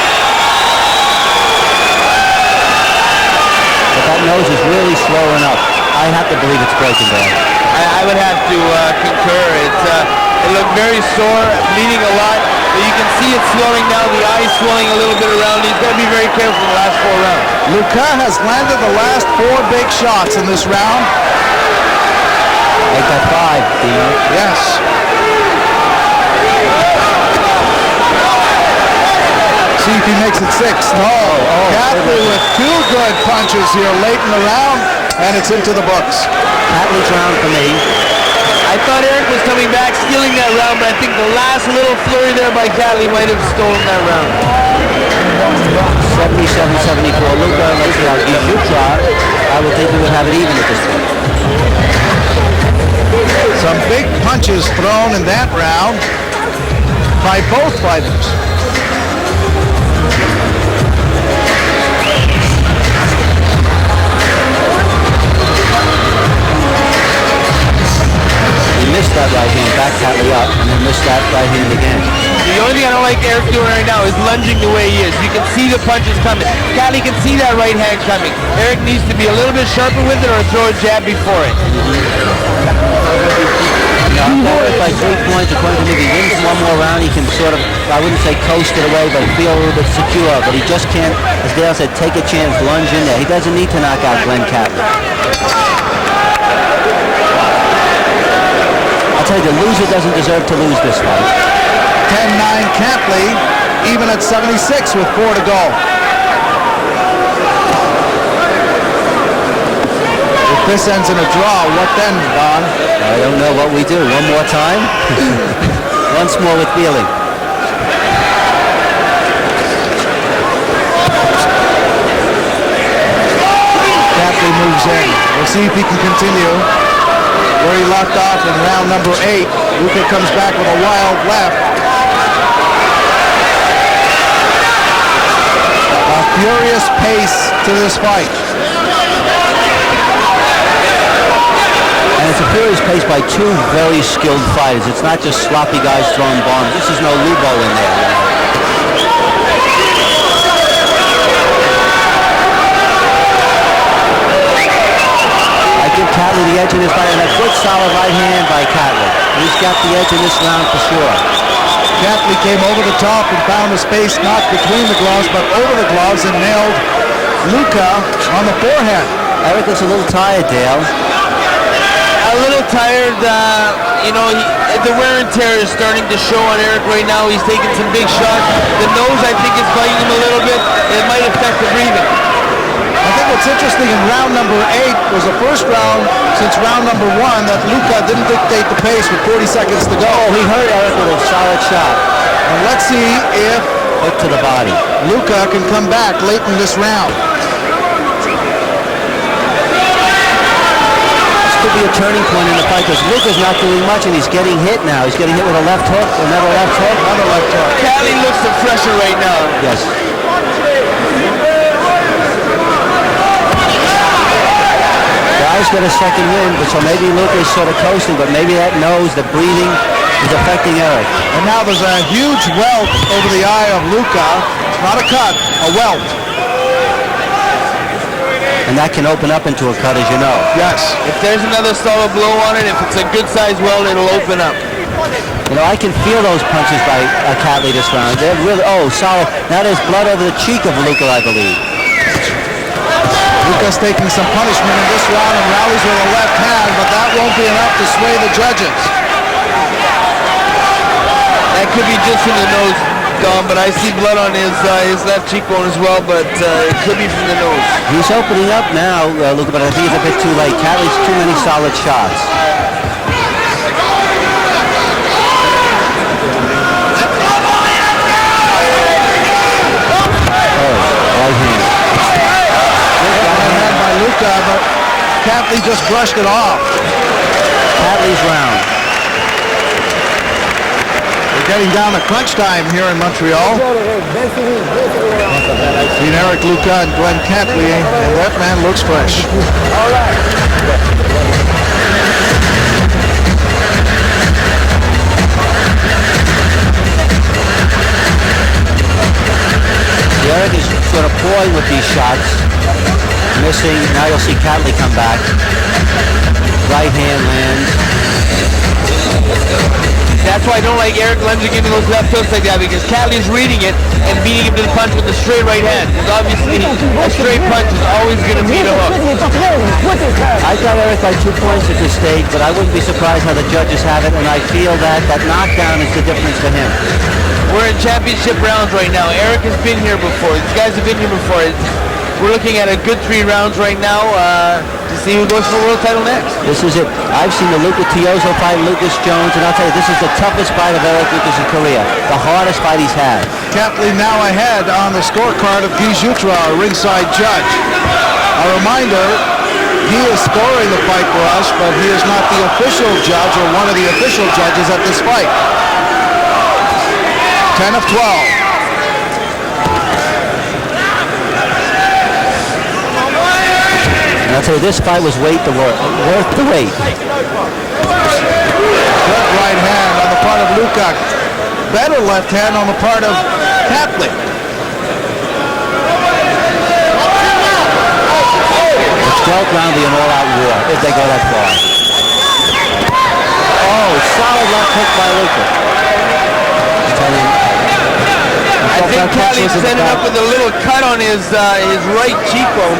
But that nose is really slowing up. I have to believe it's breaking down. I would have to concur. It looked very sore, bleeding a lot, but you can see it swelling now, the eyes swelling a little bit around. He's got to be very careful in the last 4 rounds. Luca has landed the last 4 big shots in this round. Make that 5, Dino. Yes. See if he makes it 6. No. Catley with 2 good punches here late in the round, and it's into the books. Catley's round for me. I thought Eric was coming back, stealing that round, but I think the last little flurry there by Catley might have stolen that round. 77-74. Luca, let's see how deep you try. I would think we would have it even at this point. Some big punches thrown in that round by both fighters. He missed that right hand, back Catley up, and then missed that right hand again. The only thing I don't like Eric doing right now is lunging the way he is. You can see the punches coming. Catley can see that right hand coming. Eric needs to be a little bit sharper with it or throw a jab before it. That was by 3 points. According to me, if he wins one more round, he can sort of, I wouldn't say coast it away, but feel a little bit secure. But he just can't, as Dale said, take a chance, lunge in there. He doesn't need to knock out Glenn Catley. I'll tell you, the loser doesn't deserve to lose this fight. 10-9 Catley, even at 76 with 4 to go. If this ends in a draw, what then, Don? I don't know what we do. One more time? Once more with feeling. Catley moves in. We'll see if he can continue where he left off in round number 8. Luca comes back with a wild left. A furious pace to this fight. And it's a furious pace by 2 very skilled fighters. It's not just sloppy guys throwing bombs. This is no Lubo in there. I give Catley the edge in this fight, and a good solid right hand by Catley. He's got the edge in this round for sure. Catley came over the top and found a space not between the gloves but over the gloves and nailed Luca on the forehead. Eric looks a little tired, Dale. A little tired, the wear and tear is starting to show on Eric right now. He's taking some big shots. The nose, I think, is biting him a little bit. It might affect the breathing. I think what's interesting in round number 8 was the first round since round number 1 that Luca didn't dictate the pace with 40 seconds to go. Oh, he hurt Eric with a solid shot. And let's see if Hook to the body. Luca can come back late in this round. This could be a turning point in the fight because Luca's not doing much and he's getting hit now. He's getting hit with a left hook, another left hook. Another left hook. Catley looks the fresher right now. Yes. Guy's got a second win, but so maybe Luca's sort of coasting, but maybe that nose, the breathing, is affecting Eric. And now there's a huge welt over the eye of Luca. Not a cut, a welt. And that can open up into a cut, as you know. Yes. If there's another solid blow on it, if it's a good size weld, it'll open up. You know, I can feel those punches by Catley this round. They're really, solid. Now there's blood over the cheek of Luca, I believe. Luca's taking some punishment in this round and rallies with a left hand, but that won't be enough to sway the judges. That could be just in the nose, Dom, but I see blood on his left cheekbone as well, but it could be from the nose. He's opening up now, Luca, but I think it's a bit too late. Catley's too many solid shots. But Catley just brushed it off. Catley's round. We're getting down to crunch time here in Montreal. Between Eric Luca and Glenn Catley, and that man looks fresh. All right. Eric is sort of pawing with these shots. Missing. Now you'll see Catley come back. Right hand lands. That's why I don't like Eric lunging into those left hooks like that, because Catley's reading it and beating him to the punch with a straight right hand. Because obviously a straight punch is always going to beat a hook. I got Eric by 2 points at this stage, but I wouldn't be surprised how the judges have it, and I feel that knockdown is the difference for him. We're in championship rounds right now. Eric has been here before. These guys have been here before. We're looking at a good 3 rounds right now to see who goes for the world title next. This is it. I've seen the Luca Tiozo fight, Lucas Jones, and I'll tell you, this is the toughest fight of Eric Lucas' career. The hardest fight he's had. Catley now ahead on the scorecard of Guy Jutra, a ringside judge. A reminder, he is scoring the fight for us, but he is not the official judge or one of the official judges at this fight. 10 of 12. And I'll tell you, this fight was worth the wait. Good right hand on the part of Luca. Better left hand on the part of Catley. The 12th round will be an all-out war if they go that far. Oh, solid left hook by Luca. I think Catley's ended up with a little cut on his right cheekbone.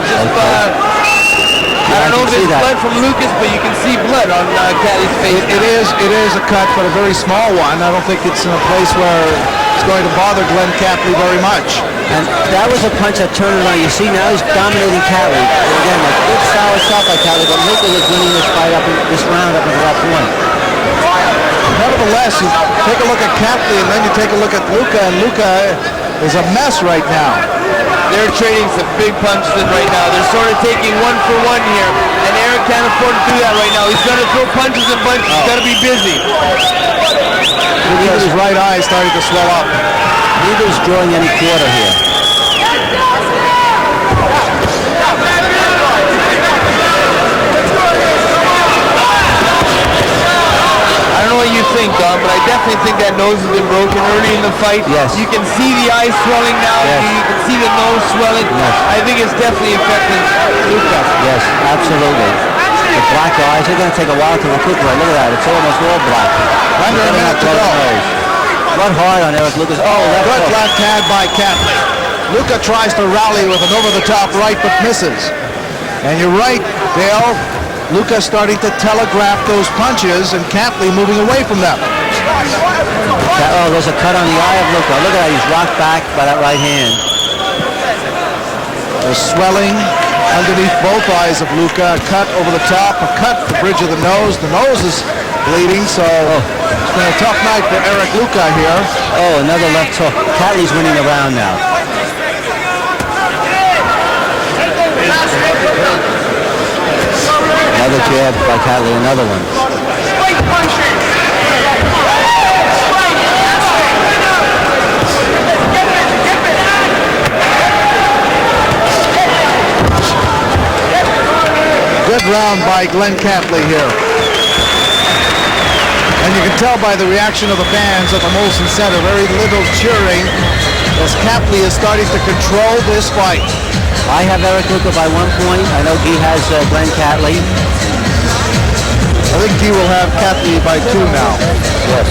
I don't know if it's blood from Lucas, but you can see blood on Catley's face. It is a cut, but a very small one. I don't think it's in a place where it's going to bother Glenn Catley very much. And that was a punch that turned it on. You see, now he's dominating Catley. And again, a good solid shot by Catley, but Luca was winning this fight this round up until that point. Nevertheless, you take a look at Catley and then you take a look at Luca, and Luca is a mess right now. They're trading some big punches in right now. They're sort of taking 1 for 1 here, and Eric can't afford to do that right now. He's going to throw punches and bunches. He's got to be busy. His right eye is starting to swell up. Neither's drawing any quarter here. I don't know what you think, Don, but I definitely think that nose has been broken early in the fight. Yes. You can see the eyes swelling now. Yes. You can see the nose swelling. Yes. I think it's definitely affecting Luca. Yes, absolutely. The black eyes, they're going to take a while to recuperate. Look at that. It's almost all black. Under a minute to go. Run hard on Eric Lucas. Oh, Good left hand by Catley. Luca tries to rally with an over-the-top right, but misses. And you're right, Dale. Luca's starting to telegraph those punches, and Catley moving away from them. Oh, there's a cut on the eye of Luca. Look at that. He's rocked back by that right hand. There's swelling underneath both eyes of Luca. A cut over the top, a cut the bridge of the nose. The nose is bleeding, so it's been a tough night for Eric Luca here. Oh, another left hook. Catley's winning the round now. Another jab by Catley, another one. Good round by Glenn Catley here. And you can tell by the reaction of the fans at the Molson Center, very little cheering, as Catley is starting to control this fight. I have Eric Luca by 1 point. I know Guy has Glenn Catley. I think he will have Catley by 2 now. Yes.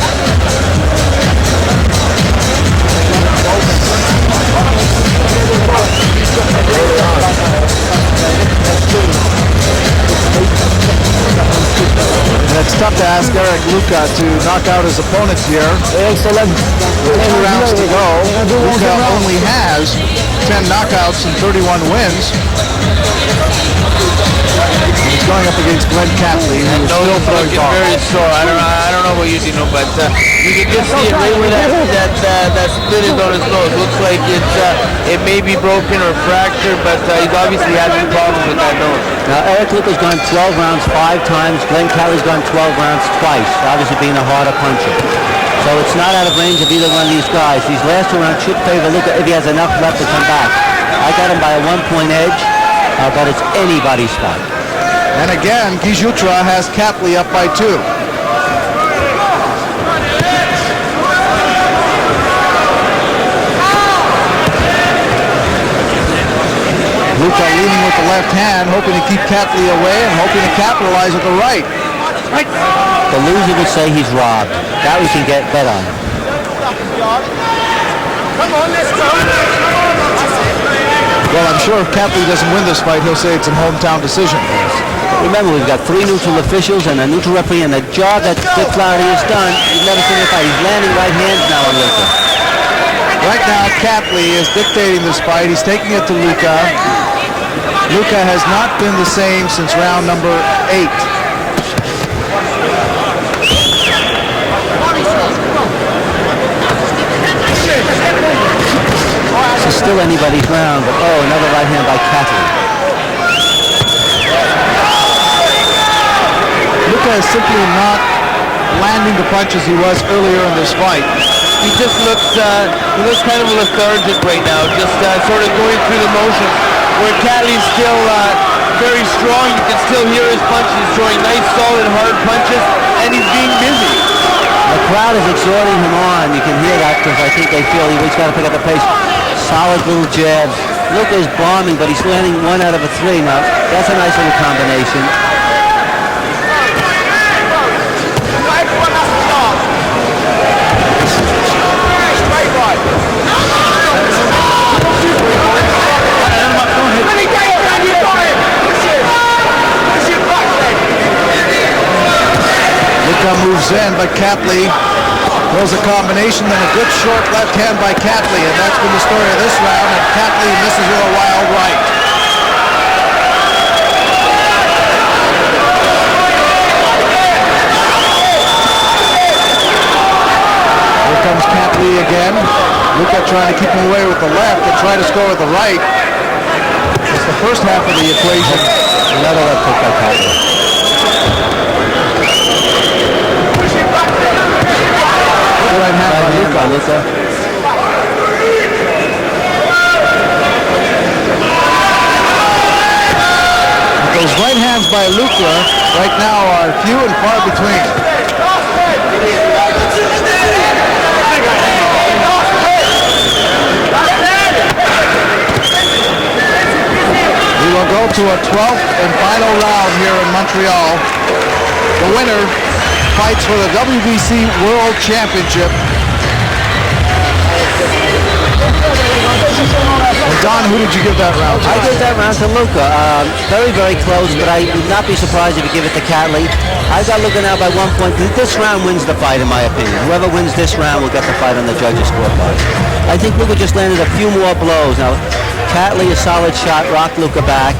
And it's tough to ask Eric Luca to knock out his opponent here. Excellent. 2 rounds to go. Luca only has 10 knockouts and 31 wins. He's going up against Glenn Catley, who is still throwing looking very sore. I don't know about you, Dino, but you can just see it right where that split is on his nose. Looks like it may be broken or fractured, but he's obviously having problems with that nose. Now, Eric Luca's gone 12 rounds 5 times. Glenn Catley's gone 12 rounds twice, obviously being a harder puncher. So it's not out of range of either one of these guys. These last 2 rounds should favor Luca if he has enough left to come back. I got him by a 1-point edge, but it's anybody's fight. And again, Gijutra has Catley up by 2. Luca leading with the left hand, hoping to keep Catley away and hoping to capitalize with the right. The loser would say he's robbed. That we can get bet on. Well, I'm sure if Catley doesn't win this fight, he'll say it's a hometown decision. Remember, we've got 3 neutral officials and a neutral referee, and the job that Dick Flaherty has done, you've never seen a fight. He's landing right hands now on Luca. Right now, Catley is dictating this fight. He's taking it to Luca. Luca has not been the same since round number 8. This is still anybody's round, but another right hand by Catley. Luca is simply not landing the punches he was earlier in this fight. He just looks kind of lethargic right now, just sort of going through the motions. Where Catley's still very strong, you can still hear his punches. He's throwing nice, solid, hard punches, and he's being busy. The crowd is exhorting him on. You can hear that because I think they feel he's got to pick up the pace. Solid little jabs. Luca is bombing, but he's landing 1 out of 3 now. That's a nice little combination. Luca moves in, but Catley throws a combination, then a good short left hand by Catley, and that's been the story of this round, and Catley misses with a wild right. Here comes Catley again. Luca trying to keep him away with the left and try to score with the right. It's the first half of the equation. Another left hook by Catley. Right hand by Luca. Those right hands by Luca right now are few and far between. We will go to a 12th and final round here in Montreal. The winner fights for the WBC World Championship. And Don, who did you give that round to? I give that round to Luca. Very, very close, but I would not be surprised if you give it to Catley. I've got Luca now by 1 point. This round wins the fight, in my opinion. Whoever wins this round will get the fight on the judges' scorecard. I think Luca just landed a few more blows. Now, Catley, a solid shot, rocked Luca back.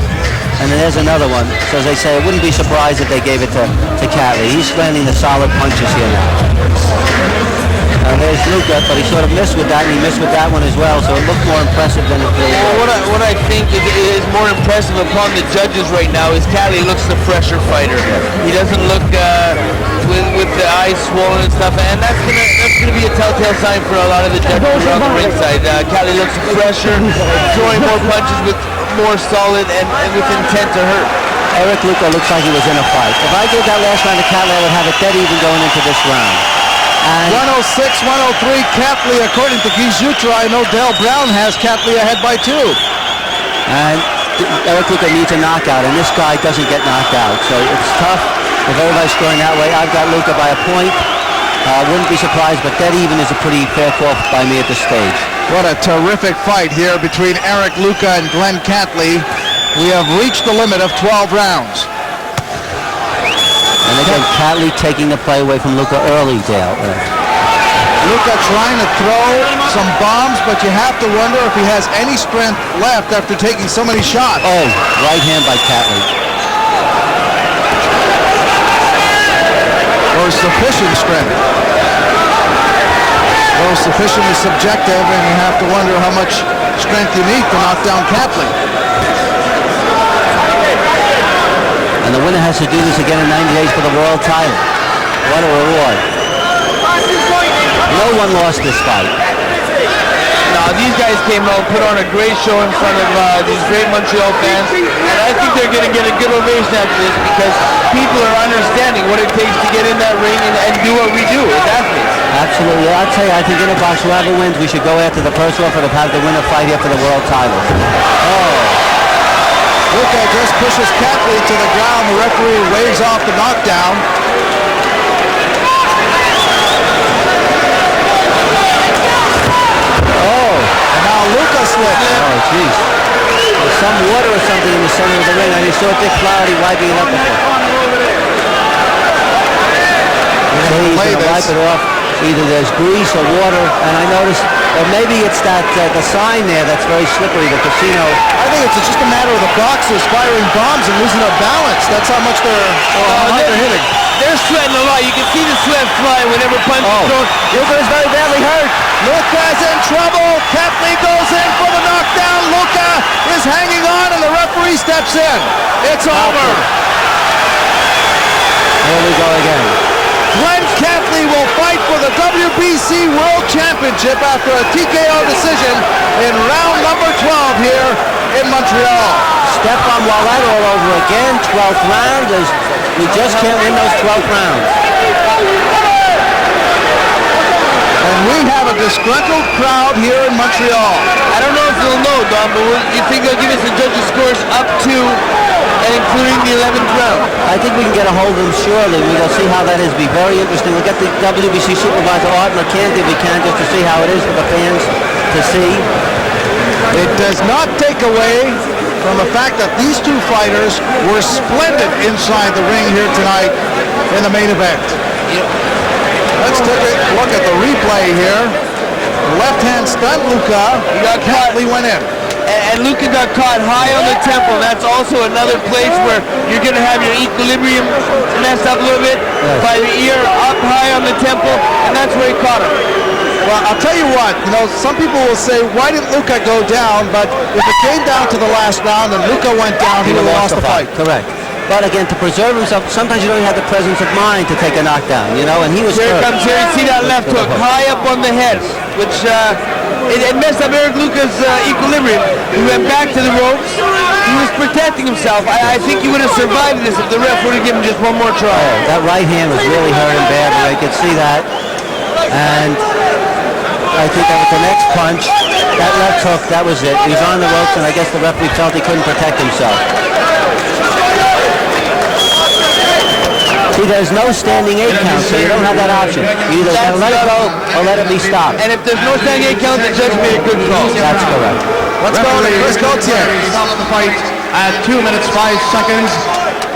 And then there's another one. So as they say, I wouldn't be surprised if they gave it to Catley. He's landing the solid punches here now. There's Luca, but he sort of missed with that, and he missed with that one as well, so it looked more impressive than it really was. Well, what I think is more impressive upon the judges right now is Catley looks the fresher fighter. He doesn't look with the eyes swollen and stuff, and that's gonna be a telltale sign for a lot of the judges around the ringside. Catley looks fresher, throwing more punches with more solid and with intent to hurt. Eric Luca looks like he was in a fight. If I gave that last round to Catley, I would have it dead even going into this round. And 106, 103, Catley, according to Guy Jutra. I know Dale Brown has Catley ahead by 2. And Eric Luca needs a knockout, and this guy doesn't get knocked out. So it's tough if everybody's scoring that way. I've got Luca by a point. Wouldn't be surprised, but dead even is a pretty fair call by me at this stage. What a terrific fight here between Eric Luca and Glenn Catley. We have reached the limit of 12 rounds. And again, Catley taking the play away from Luca early, Dale. Luca trying to throw some bombs, but you have to wonder if he has any strength left after taking so many shots. Oh, right hand by Catley. Or sufficient strength. Well, sufficient is subjective, and you have to wonder how much strength you need to knock down Catley. And the winner has to do this again in 90 days for the world title. What a reward. No one lost this fight. No, these guys came out, put on a great show in front of these great Montreal fans. And I think they're going to get a good ovation after this because people are understanding what it takes to get in that ring and do what we do as athletes. Absolutely. I'll tell you, I think in a box, whoever wins, we should go after the first offer to have the winner fight here for the world title. Oh. Luca just pushes Catley to the ground. The referee waves off the knockdown. Oh, and now Luca slipped. Oh, jeez. There's some water or something in the center of the ring. I just saw Dick Flaherty wiping it up before. He's going to wipe it off. Either there's grease or water, and I noticed, or maybe it's that the sign there that's very slippery, the casino. I think it's just a matter of the boxers firing bombs and losing their balance. That's how much they're hitting. They're sweating a lot. You can see the sweat flying whenever punch is thrown. Luca is very badly hurt. Luca's in trouble. Catley goes in for the knockdown. Luca is hanging on, and the referee steps in. It's over. Here we go again. Glenn Catley will fight for the WBC World Championship after a TKO decision in round number 12 here in Montreal. Stefan Ouellet all over again. 12th round. We just can't win those 12th rounds. And we have a disgruntled crowd here in Montreal. I don't know if they'll know, Don, but you think they'll give us the judges' scores up to and including the 11th round? I think we can get a hold of them surely. We'll see how that is. Be very interesting. We'll get the WBC supervisor, Art McCanty, if we can, just to see how it is for the fans to see. It does not take away from the fact that these two fighters were splendid inside the ring here tonight in the main event. Let's take a look at the replay here. Left-hand stunt Luca. Catley went in. And Luca got caught high on the temple. That's also another place where you're going to have your equilibrium messed up a little bit by the ear up high on the temple, and that's where he caught him. Well, I'll tell you what, some people will say, why didn't Luca go down? But if it came down to the last round and Luca went down, he would have lost the fight. Correct. But again, to preserve himself, sometimes you don't have the presence of mind to take a knockdown, and he was Here comes here. You see that left hook high up on the head, which it messed up Eric Luca's equilibrium. He went back to the ropes. He was protecting himself. I think he would have survived this if the ref would have given him just one more try. Oh, that right hand was really hurting badly. I could see that. And I think that was the next punch. That left hook, that was it. He's on the ropes, and I guess the referee felt he couldn't protect himself. See, there's no standing 8 count, so you don't have that option. You either gotta let it go or let it be stopped. And if there's no standing 8 count, the judge made a good call. That's correct. Let's go to Chris Gauthier. The fight at 2 minutes 5 seconds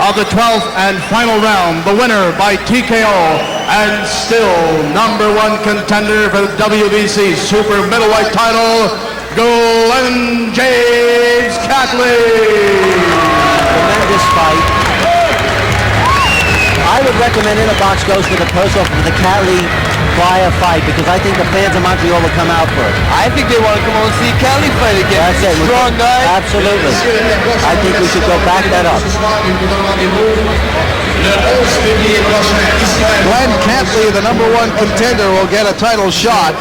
of the 12th and final round. The winner by TKO and still number 1 contender for the WBC Super Middleweight title, Glenn James Catley. Tremendous fight. I would recommend In a Box goes for the personal for the Catley Fire fight because I think the fans of Montreal will come out for it. I think they want to come on and see Catley fight again. That's it. Strong guy. Absolutely. I think we should go back that up. Glenn Catley, the #1 contender, will get a title shot.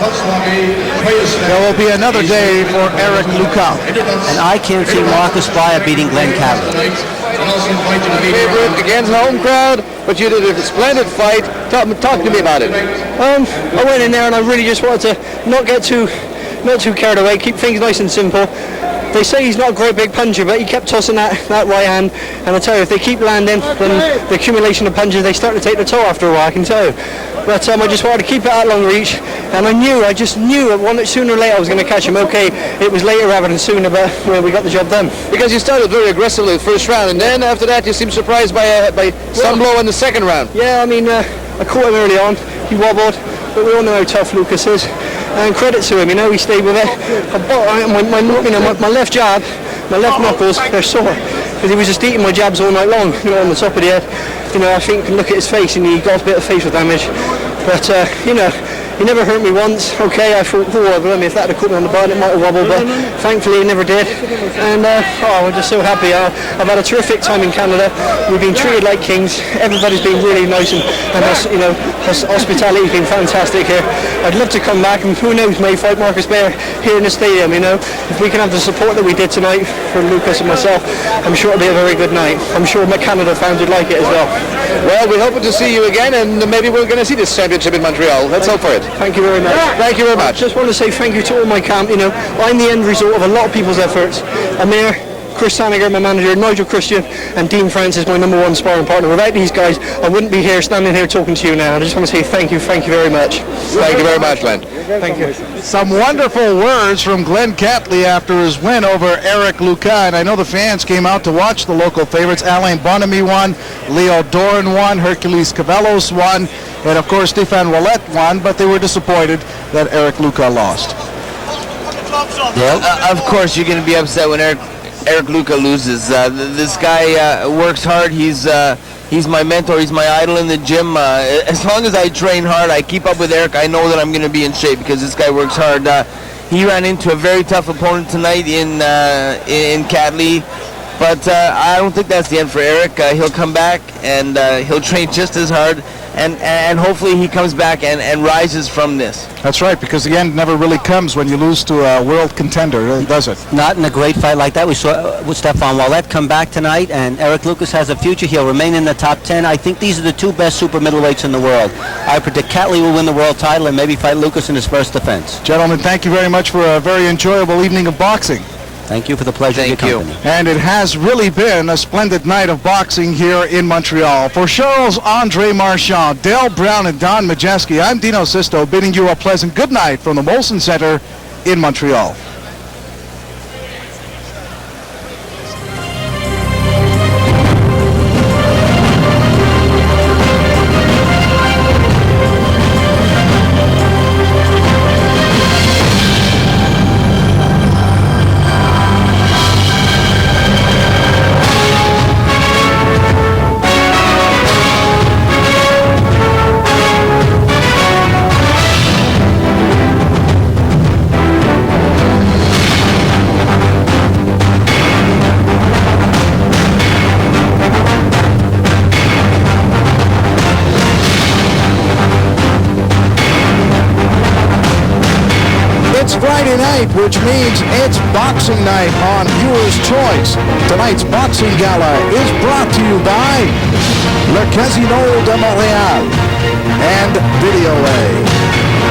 There will be another day for Eric Luca. And I can't see Marcus Spire beating Glenn Catley. Favorite against the home crowd, but you did a splendid fight. Talk to me about it. I went in there and I really just wanted to not too carried away, keep things nice and simple. They say he's not a great big puncher, but he kept tossing that right hand, and I tell you, if they keep landing, then the accumulation of punches, they start to take the toll after a while, I can tell you. But I just wanted to keep it at long reach, and I just knew that sooner or later I was going to catch him. Okay, it was later rather than sooner, but we got the job done. Because you started very aggressively the first round, and then after that you seemed surprised by some blow in the second round. Yeah, I mean, I caught him early on, he wobbled, but we all know how tough Lucas is. And credit to him, he stayed with it. My left jab, my left knuckles, they're sore. Because he was just eating my jabs all night long, on the top of the head. I think, look at his face, and he got a bit of facial damage. But, he never hurt me once. Okay, I thought, if that had caught me on the button, it might have wobbled, but thankfully it never did. And, I'm just so happy. I've had a terrific time in Canada. We've been treated like kings. Everybody's been really nice, and hospitality's been fantastic here. I'd love to come back, and who knows, may fight Marcus Spire here in the stadium, If we can have the support that we did tonight from Lucas and myself, I'm sure it'll be a very good night. I'm sure my Canada fans would like it as well. Well, we're hoping to see you again, and maybe we're going to see this championship in Montreal. Let's hope for it. Thank you very much. Thank you very much. I just want to say thank you to all my camp. I'm the end result of a lot of people's efforts. Amir, Chris Saniger, my manager, Nigel Christian, and Dean Francis, my #1 sparring partner. Without these guys, I wouldn't be here, standing here talking to you now. I just want to say thank you very much. Thank you very much, Glenn. Thank you. Some wonderful words from Glenn Catley after his win over Eric Luca, and I know the fans came out to watch the local favorites. Alain Bonamy won, Leo Doran won, Hercules Cavallos won, and of course Stéphane Ouellet won, but they were disappointed that Eric Luca lost. Of course you're going to be upset when Eric Luca loses. This guy works hard. He's my mentor. He's my idol in the gym. As long as I train hard, I keep up with Eric, I know that I'm going to be in shape because this guy works hard. He ran into a very tough opponent tonight in Catley, but I don't think that's the end for Eric. He'll come back and he'll train just as hard, and hopefully he comes back and rises from this. That's right, because the end never really comes when you lose to a world contender, does it? Not in a great fight like that. We saw with Stéphane Ouellet come back tonight, and Eric Lucas has a future. He'll remain in the top 10. I think these are the two best super middleweights in the world. I predict Catley will win the world title and maybe fight Lucas in his first defense. Gentlemen, thank you very much for a very enjoyable evening of boxing. Thank you for the pleasure of your company. And it has really been a splendid night of boxing here in Montreal. For Charles-Andre Marchand, Dale Brown, and Don Majeski, I'm Dino Sisto, bidding you a pleasant good night from the Molson Center in Montreal. Friday night, which means it's boxing night on Viewer's Choice. Tonight's boxing gala is brought to you by Le Casino de Montréal and Video A.